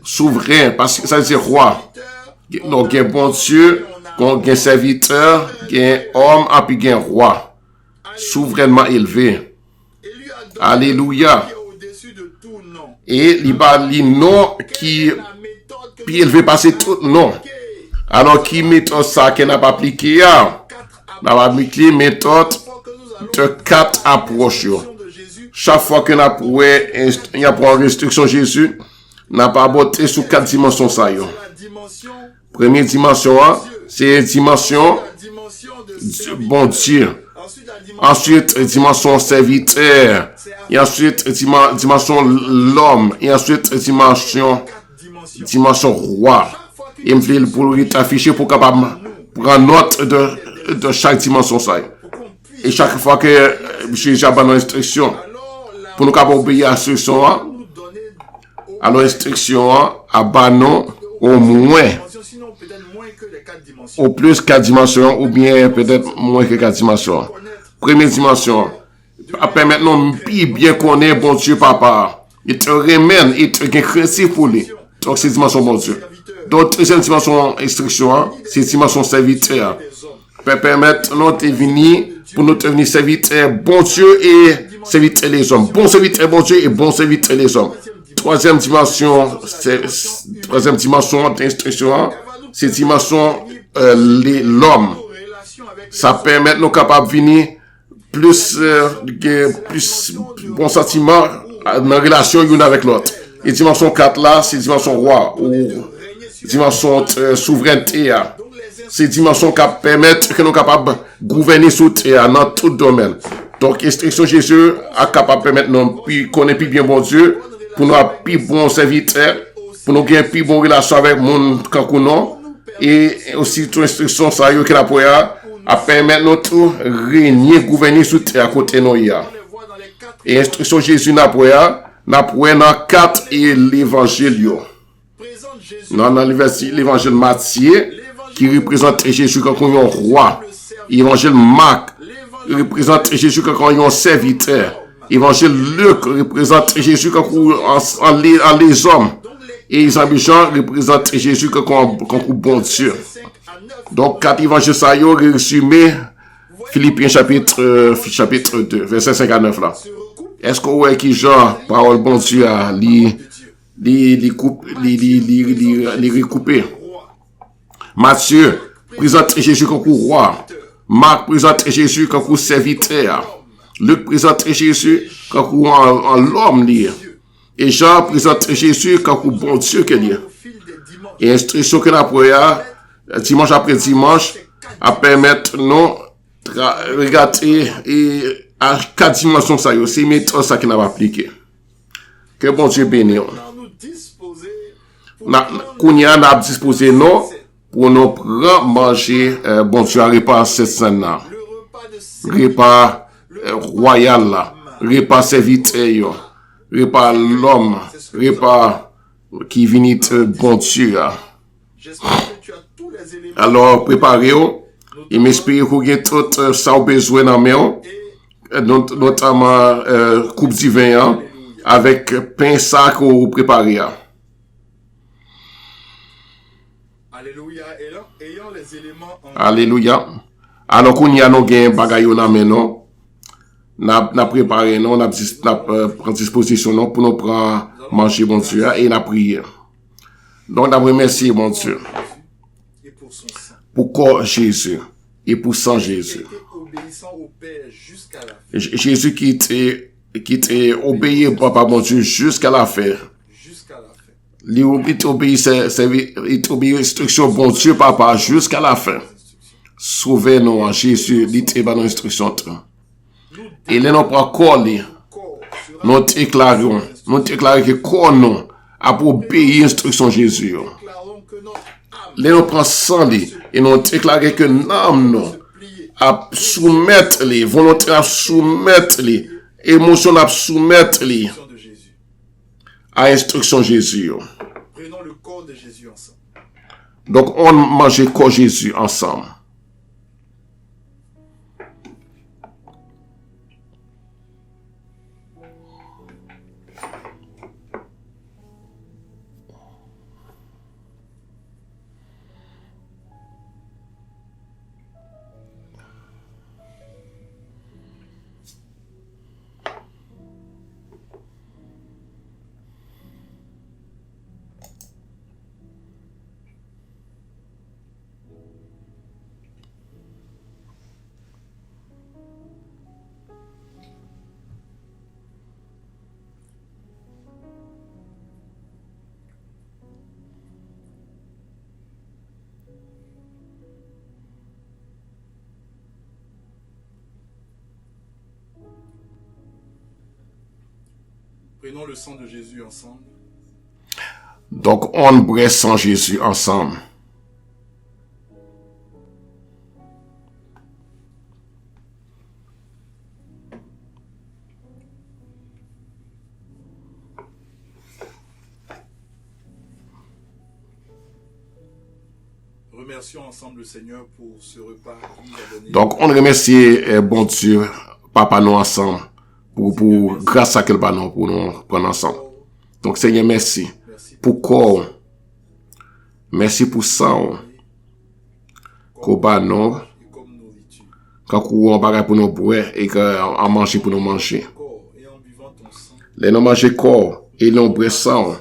souverain, parce que ça c'est roi. Donc, il y a bon Dieu, il y a serviteur, il y a homme, et puis il y a roi. Souverainement élevé. Alléluia. Et il y a les noms qui puis élevé passer tout non. Alors qui méthode ça qui n'a pas appliqué n'a pas appliqué méthode de 4 approches. Chaque fois que n'a pour y a pour restriction Jésus n'a pas abordé sous 4 dimensions ça yo. Première dimension c'est dimension bon Dieu. Ensuite dimension serviteur. Et ensuite dimension l'homme. Et ensuite dimension roi. Et me fait pour afficher pour capable prendre note de chaque dimension ça. Et chaque fois que j'ai une instruction pour nous capable obéir à l'instruction à l'instruction à banon au moins au plus 4 dimensions ou bien peut-être moins que 4 dimensions. Première dimension à permettre nous bien connaître bon Dieu papa. Il te remène, il te créé pour lui. Donc c'est dimension bon Dieu. Donc deuxième dimension instruction, c'est dimension serviteur. Peut permettre nous de venir pour nous devenir serviteur bon Dieu et serviteur les hommes. Bon serviteur bon Dieu et bon serviteur les hommes. Troisième dimension d'instruction, c'est dimension l'homme. Ça permet nous capables de venir plus bon sentiment dans relation l'une avec l'autre. Et dimension 4 là, c'est dimension roi ou dimension souveraineté. C'est dimension qui permettent que nous capables de gouverner sous terre dans tout domaine. Donc, instruction Jésus est capable de permettre nous puis connaître plus bien bon Dieu, pour nous avoir plus bon serviteur, pour nous gagner plus bonne relation avec mon cancounon, et aussi toute instruction ça y est que la poya à permettre nous tout régner, gouverner sous terre à côté nous y a. Et instruction Jésus n'a poya dans 4 et l'évangile dans l'évangile Matthieu qui représente Jésus comme un roi. Évangile Marc représente Jésus comme un serviteur. Évangile Luc représente Jésus comme les hommes. Et Jean représente Jésus comme un bon Dieu. Donc 4 évangiles ça y est résumé Philippiens chapitre 2 verset 5 à 9 là. Est-ce que vous voyez qui genre parole bon Dieu à les recouper? Matthieu présente Jésus comme roi. Marc présente Jésus comme serviteur. Luc présente Jésus comme l'homme. Et Jean présente Jésus comme bon Dieu qu'il est. Et instruction que nous avons dimanche après dimanche à permettre nous de regarder à 4 dimensions ça y est. C'est méthode ça qui n'a pas appliqué. Que bon Dieu bénisse. Kounia n'a disposé nous pour nous prendre manger bon Dieu à repas cette scène là. Repas royal là, repas serviteur, repas l'homme, repas qui vient bon Dieu. Alors préparez-vous et m'espère que vous avez tout ça besoin dans main, notamment coupe de vin avec pain ça que vous préparez. Alléluia. Alors qu'on y a nos gains bagaille dans main non. N'a préparé non, n'a prend disposition non pour nous prendre manger bon Dieu et la prière. Donc nous remercier mon Dieu pour corps Jésus et pour sang Jésus. Jésus qui était obéi au papa mon Dieu jusqu'à la fin. Il obéit instruction bon Dieu papa jusqu'à la fin. Sauvez-nous en Jésus, dites dans l'instruction. Et là, nous prenons corps, nous déclarons que corps nous a pour obéir l'instruction de Jésus. Là, nous prenons sang et nous déclarons que l'âme nous à soumettre les volontés, à soumettre les émotions, à soumettre les à l'instruction de Jésus. Prenons le corps de Jésus ensemble. Donc, on mange le corps de Jésus ensemble. Prenons le sang de Jésus ensemble. Donc, on boit sang Jésus ensemble. Remercions ensemble le Seigneur pour ce repas qu'il nous a donné. Donc, on remercie bon Dieu, Papa, nous ensemble. Pour grâce à quel banon pour nous prendre ensemble. Donc, Seigneur, merci pour corps. Merci pour sang. Qu'au banon, quand on va pour nous boire et qu'on manger pour nous manger. Les nous manger corps et nous boire sang.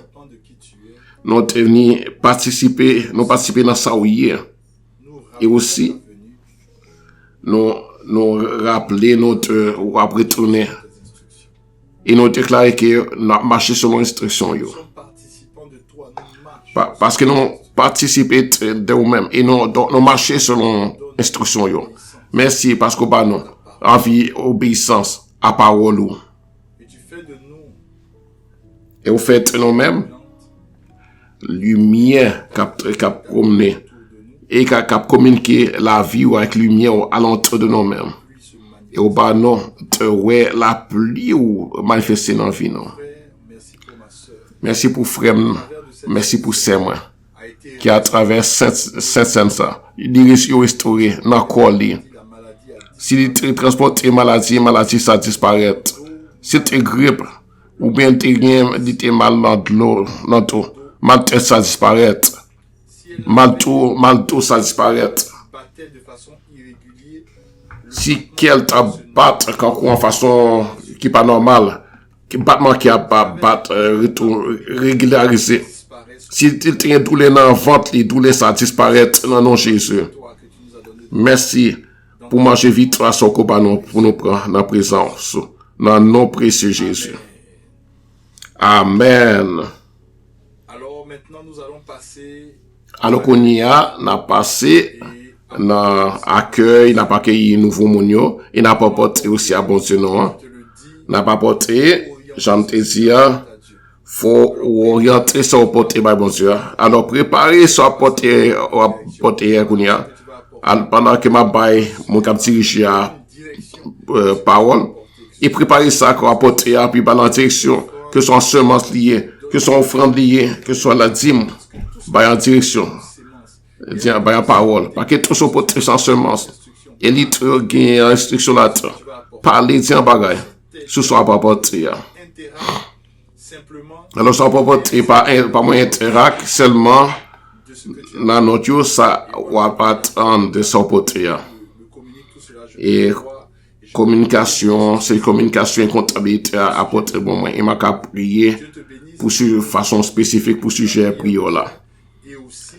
Nous venir participer dans ça hier. Et aussi, nous rappeler notre, ou après retourner. Et nous déclarer que nous avons marché selon l'instruction. Parce que nous participons de nous-mêmes et nous marchons selon l'instruction. Merci parce que nous avons envie obéissance à parole. Et vous faites nous-mêmes lumière qui a promené et qui a communiqué la vie avec lumière à l'entrée de nous-mêmes. Et au bas, non, ouais, la pluie ou manifester dans la vie, non. Merci pour frère, merci pour sœur, qui à travers cette scène, ça, il est restauré dans le corps. Si tu transportes maladie, ça disparaît. Si tu es grippe, ou bien tu es mal dans tout, mal tête, ça disparaît. Mal tout, ça disparaît. Si quelqu'un t'a battu en façon qui n'est pas normale, qui battement qui a pas régularisé. Si tu as douleur dans le ventre, les douleurs ça disparaît dans le nom de Jésus. Merci pour manger victoire sur le pour nous prendre dans la présence. Dans le nom précieux Jésus. Amen. Alors maintenant nous allons passer. Alors qu'on y a passé. N'a accueil, n'a pas accueilli nouveau monio, et n'a pas porté aussi à bon Dieu, non. N'a pas porté, j'en te dis, faut orienter sur porter, par bon Dieu. Alors, préparer sur porter, pendant que ma baille, mon cap dirige à, parole, et préparer ça, qu'on va porter, puis dans la direction, que ce soit semences liées, que ce soit offrandes liées, que ce soit la dîme, en direction. Dire la parole parce que tout ce porté sans semence et litre gagne instruction là parler dire bagaille ce soit pas porter alors ça pas porter pas moins interact seulement dans notre ça va pas attendre de son porter et communication c'est communication et comptabilité à porter bon moi et m'a prier pour façon spécifique pour sujet prière là.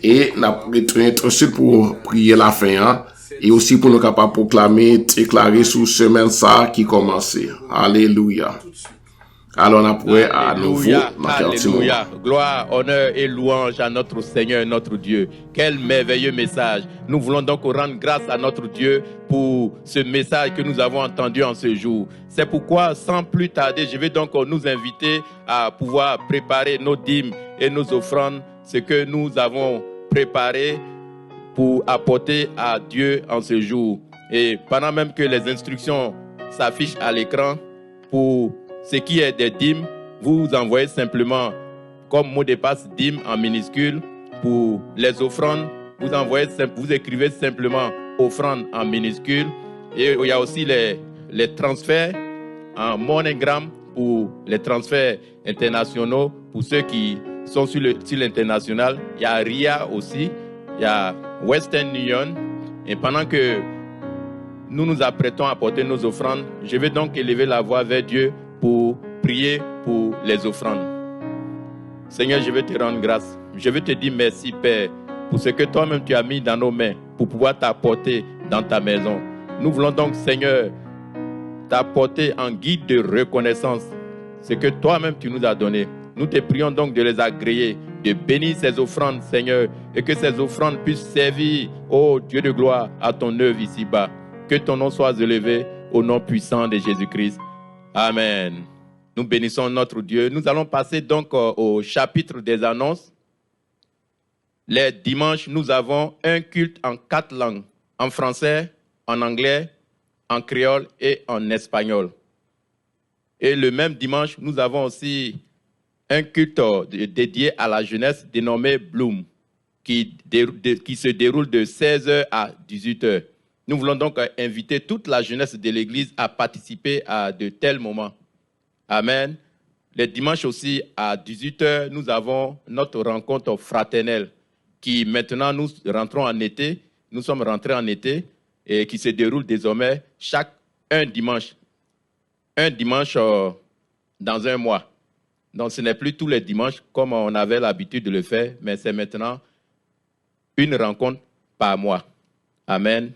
Et nous avons retourné pour prier la fin, hein? Et aussi pour nous capables de proclamer, déclarer sous semaine ça qui commence. Alléluia. Alors, on a prié à nouveau. Alléluia. Gloire, honneur et louange à notre Seigneur, notre Dieu. Quel merveilleux message. Nous voulons donc rendre grâce à notre Dieu pour ce message que nous avons entendu en ce jour. C'est pourquoi, sans plus tarder, je vais donc nous inviter à pouvoir préparer nos dîmes et nos offrandes, ce que nous avons préparé pour apporter à Dieu en ce jour. Et pendant même que les instructions s'affichent à l'écran, pour ce qui est des dîmes, vous envoyez simplement comme mot de passe dîmes en minuscule. Pour les offrandes, vous écrivez simplement offrande en minuscule. Et il y a aussi les transferts en MoneyGram pour les transferts internationaux. Pour ceux qui sont sur l'international, il y a RIA aussi, il y a Western Union. Et pendant que nous nous apprêtons à porter nos offrandes, je vais donc élever la voix vers Dieu pour prier pour les offrandes. Seigneur, je veux te rendre grâce. Je veux te dire merci, Père, pour ce que toi-même tu as mis dans nos mains pour pouvoir t'apporter dans ta maison. Nous voulons donc, Seigneur, t'apporter en guide de reconnaissance ce que toi-même tu nous as donné. Nous te prions donc de les agréer, de bénir ces offrandes, Seigneur, et que ces offrandes puissent servir, ô Dieu de gloire, à ton œuvre ici-bas. Que ton nom soit élevé au nom puissant de Jésus-Christ. Amen. Nous bénissons notre Dieu. Nous allons passer donc au chapitre des annonces. Les dimanches, nous avons un culte en 4 langues. En français, en anglais, en créole et en espagnol. Et le même dimanche, nous avons aussi un culte dédié à la jeunesse dénommé Bloom, qui se déroule de 16h à 18h. Nous voulons donc inviter toute la jeunesse de l'Église à participer à de tels moments. Amen. Les dimanches aussi, à 18h, nous avons notre rencontre fraternelle qui maintenant, nous rentrons en été. Nous sommes rentrés en été et qui se déroule désormais un dimanche dans un mois. Donc, ce n'est plus tous les dimanches comme on avait l'habitude de le faire, mais c'est maintenant une rencontre par mois. Amen.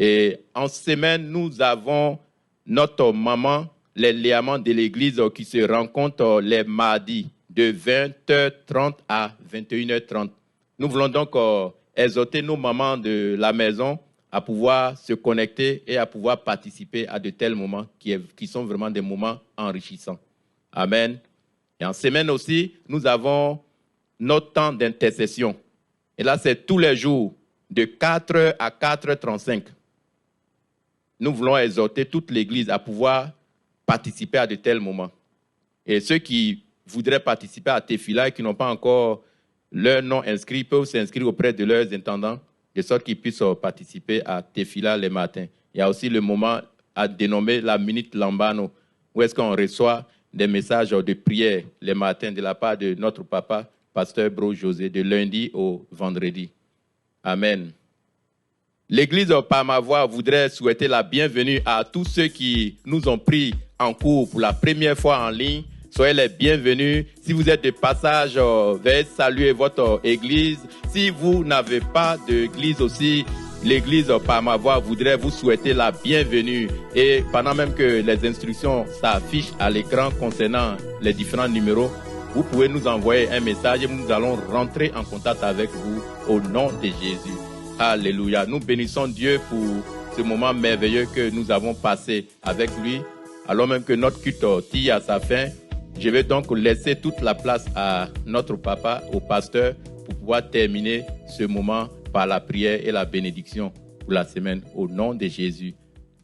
Et en semaine, nous avons notre maman, les liamants de l'église qui se rencontrent les mardis de 20h30 à 21h30. Nous voulons donc exhorter nos mamans de la maison à pouvoir se connecter et à pouvoir participer à de tels moments qui sont vraiment des moments enrichissants. Amen. Et en semaine aussi, nous avons notre temps d'intercession. Et là, c'est tous les jours de 4h à 4h35. Nous voulons exhorter toute l'Église à pouvoir participer à de tels moments. Et ceux qui voudraient participer à Tefila et qui n'ont pas encore leur nom inscrit peuvent s'inscrire auprès de leurs intendants, de sorte qu'ils puissent participer à Tefila les matins. Il y a aussi le moment à dénommer la Minute Lambano, où est-ce qu'on reçoit des messages de prière les matins de la part de notre papa, pasteur Bro José, de lundi au vendredi. Amen. L'Église par ma voix voudrait souhaiter la bienvenue à tous ceux qui nous ont pris en cours pour la première fois en ligne. Soyez les bienvenus. Si vous êtes de passage, veuillez saluer votre Église. Si vous n'avez pas d'église aussi, l'Église par ma voix voudrait vous souhaiter la bienvenue. Et pendant même que les instructions s'affichent à l'écran concernant les différents numéros, vous pouvez nous envoyer un message et nous allons rentrer en contact avec vous au nom de Jésus. Alléluia. Nous bénissons Dieu pour ce moment merveilleux que nous avons passé avec lui. Alors même que notre culte tire à sa fin, je vais donc laisser toute la place à notre papa, au pasteur, pour pouvoir terminer ce moment par la prière et la bénédiction pour la semaine au nom de Jésus.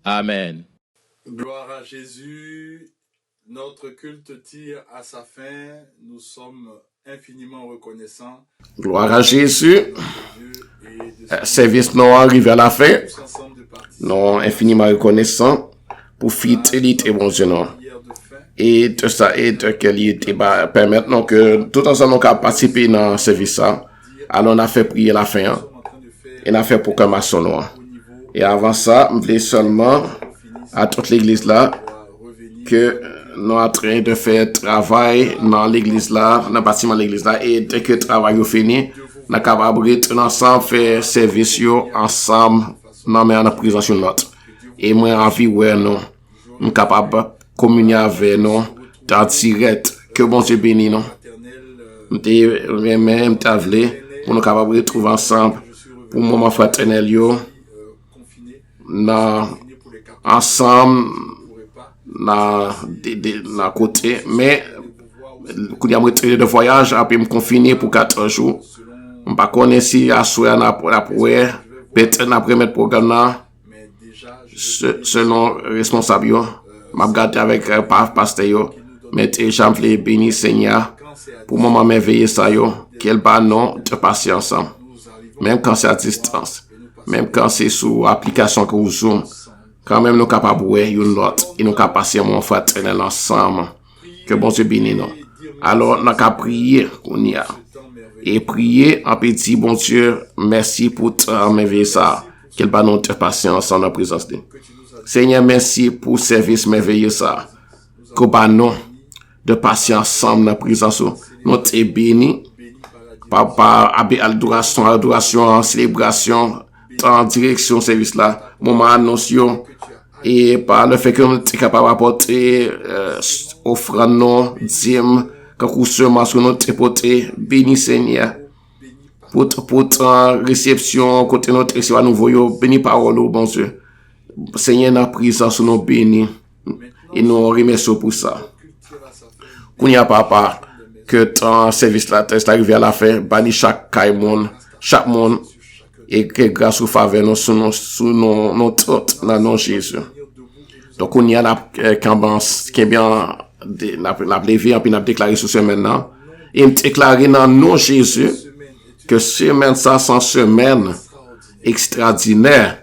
Amen. Gloire à Jésus. Notre culte tire à sa fin. Nous sommes infiniment reconnaissants. Gloire à Jésus. Service non arrivé à la fin. Nous infiniment reconnaissants pour fidélité, bon Dieu, non. Et de ça, et de qualité, permettre que tout ensemble, nous avons participé dans ce service. Alors, on a fait prier la fin. Et on a fait proclamation noire. Et avant ça, je voulais seulement à toute l'église là que nous sommes en train de faire travail dans l'église là, dans le bâtiment de l'église là. Et dès que le travail est fini, nous sommes capables de ensemble faire service ensemble dans la présence sur notre. Et moi, envie, ouais, nous sommes capables de communier avec nous en direct. Que bon Dieu bénisse, non? Même t'avler pour nous capables de trouver ensemble pour le moment fraternel yo ensemble na côté mais quand il y de voyage après me confiner pour 4 jours on pas connaît si à soir na pour peut-être après mettre programme là selon responsable yo m'a garder avec pasteur yo mais j'aimerais bénir Seigneur pour moment merveilleux ça yo quel ba non de passer ensemble même quand c'est à distance même quand c'est sous application que vous zoom quand même nous capable ouais une note et nous capable passer mon fraternel ensemble que bon Dieu bénisse nous alors nous capable prier on y a et prier en petit bon Dieu merci pour temps merveilleux ça quel ba non de passer ensemble en présence de Seigneur merci pour service merveilleux ça que ba non de passer ensemble dans présence nous t'es béni par adoration, célébration, en direction service là, moment annonce et par le fait que nous sommes capables d'apporter offrande non, dîme, quand seulement sur notre porté, béni Seigneur, pour réception, côté notre recevoir nouveau, béni parole, bon Dieu. Seigneur, n'a présence sur nos bénis et nous remercions pour ça. Qu'on y a papa. Que ton service là est arrivé à la fin, bani chaque monde, et que grâce au faveur nous sous nos têtes dans nom Jésus. Donc on y a la cambance qui est bien la levé et puis n'a déclaré sur ce maintenant et me déclarer dans nom Jésus que semaine ça sans semaine extraordinaire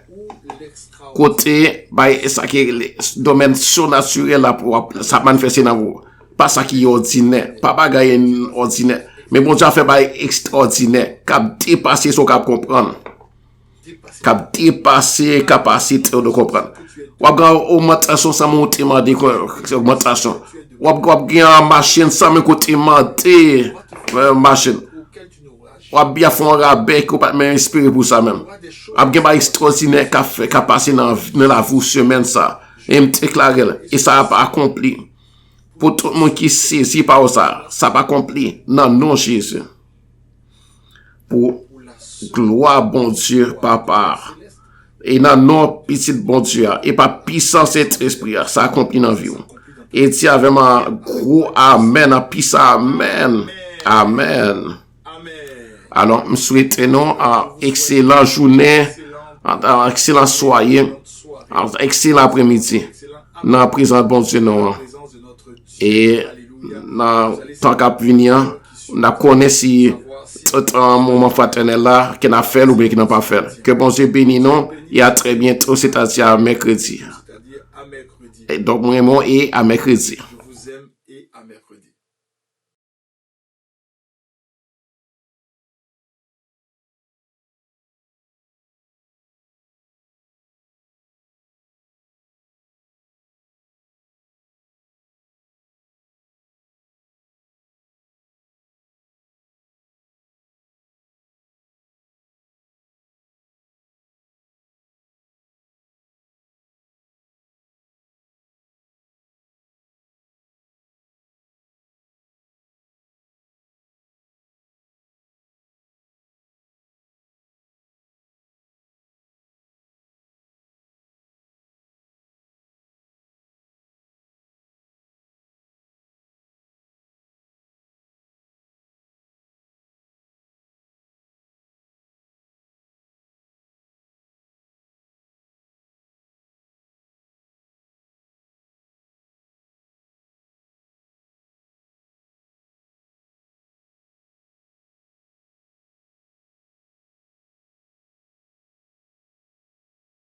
côté ça qui est domaine surnaturel là pour ça manifester dans vous. Pas ça qui est ordinaire, pas bagaille ordinaire, mais bon Dieu a fait bail extraordinaire, cap dépasser son cap comprendre, cap dépasser capacité de comprendre. Ou a augmentation ça monte demander augmentation. Ou a bien machine ça me côté monter machine. Ou a bien font rabais qu'on pas même inspiré pour ça même. A bien bail extraordinaire qu'a passé dans la vous semaine ça et me déclarer et ça a pas accompli. Pour tout le monde qui saisit par ça, ça va accomplir dans nom Jésus. Pour gloire bon Dieu, papa. Et dans nom petit bon Dieu, et par puissance cet esprit, ça accomplit dans la vie. Et dis avec un gros amen, en puissance amen. Amen. Alors, je souhaite non une excellente journée, un excellent soirée, un excellent après-midi. Dans la présence bon Dieu, non. Et dans tant qu'à venir, on connaît si un moment fraternel là, qu'on a fait ou bien qu'on n'a pas fait. Que bon Dieu bénisse nous, et à très bientôt, c'est-à-dire à mercredi. Et donc, vraiment, et à mercredi.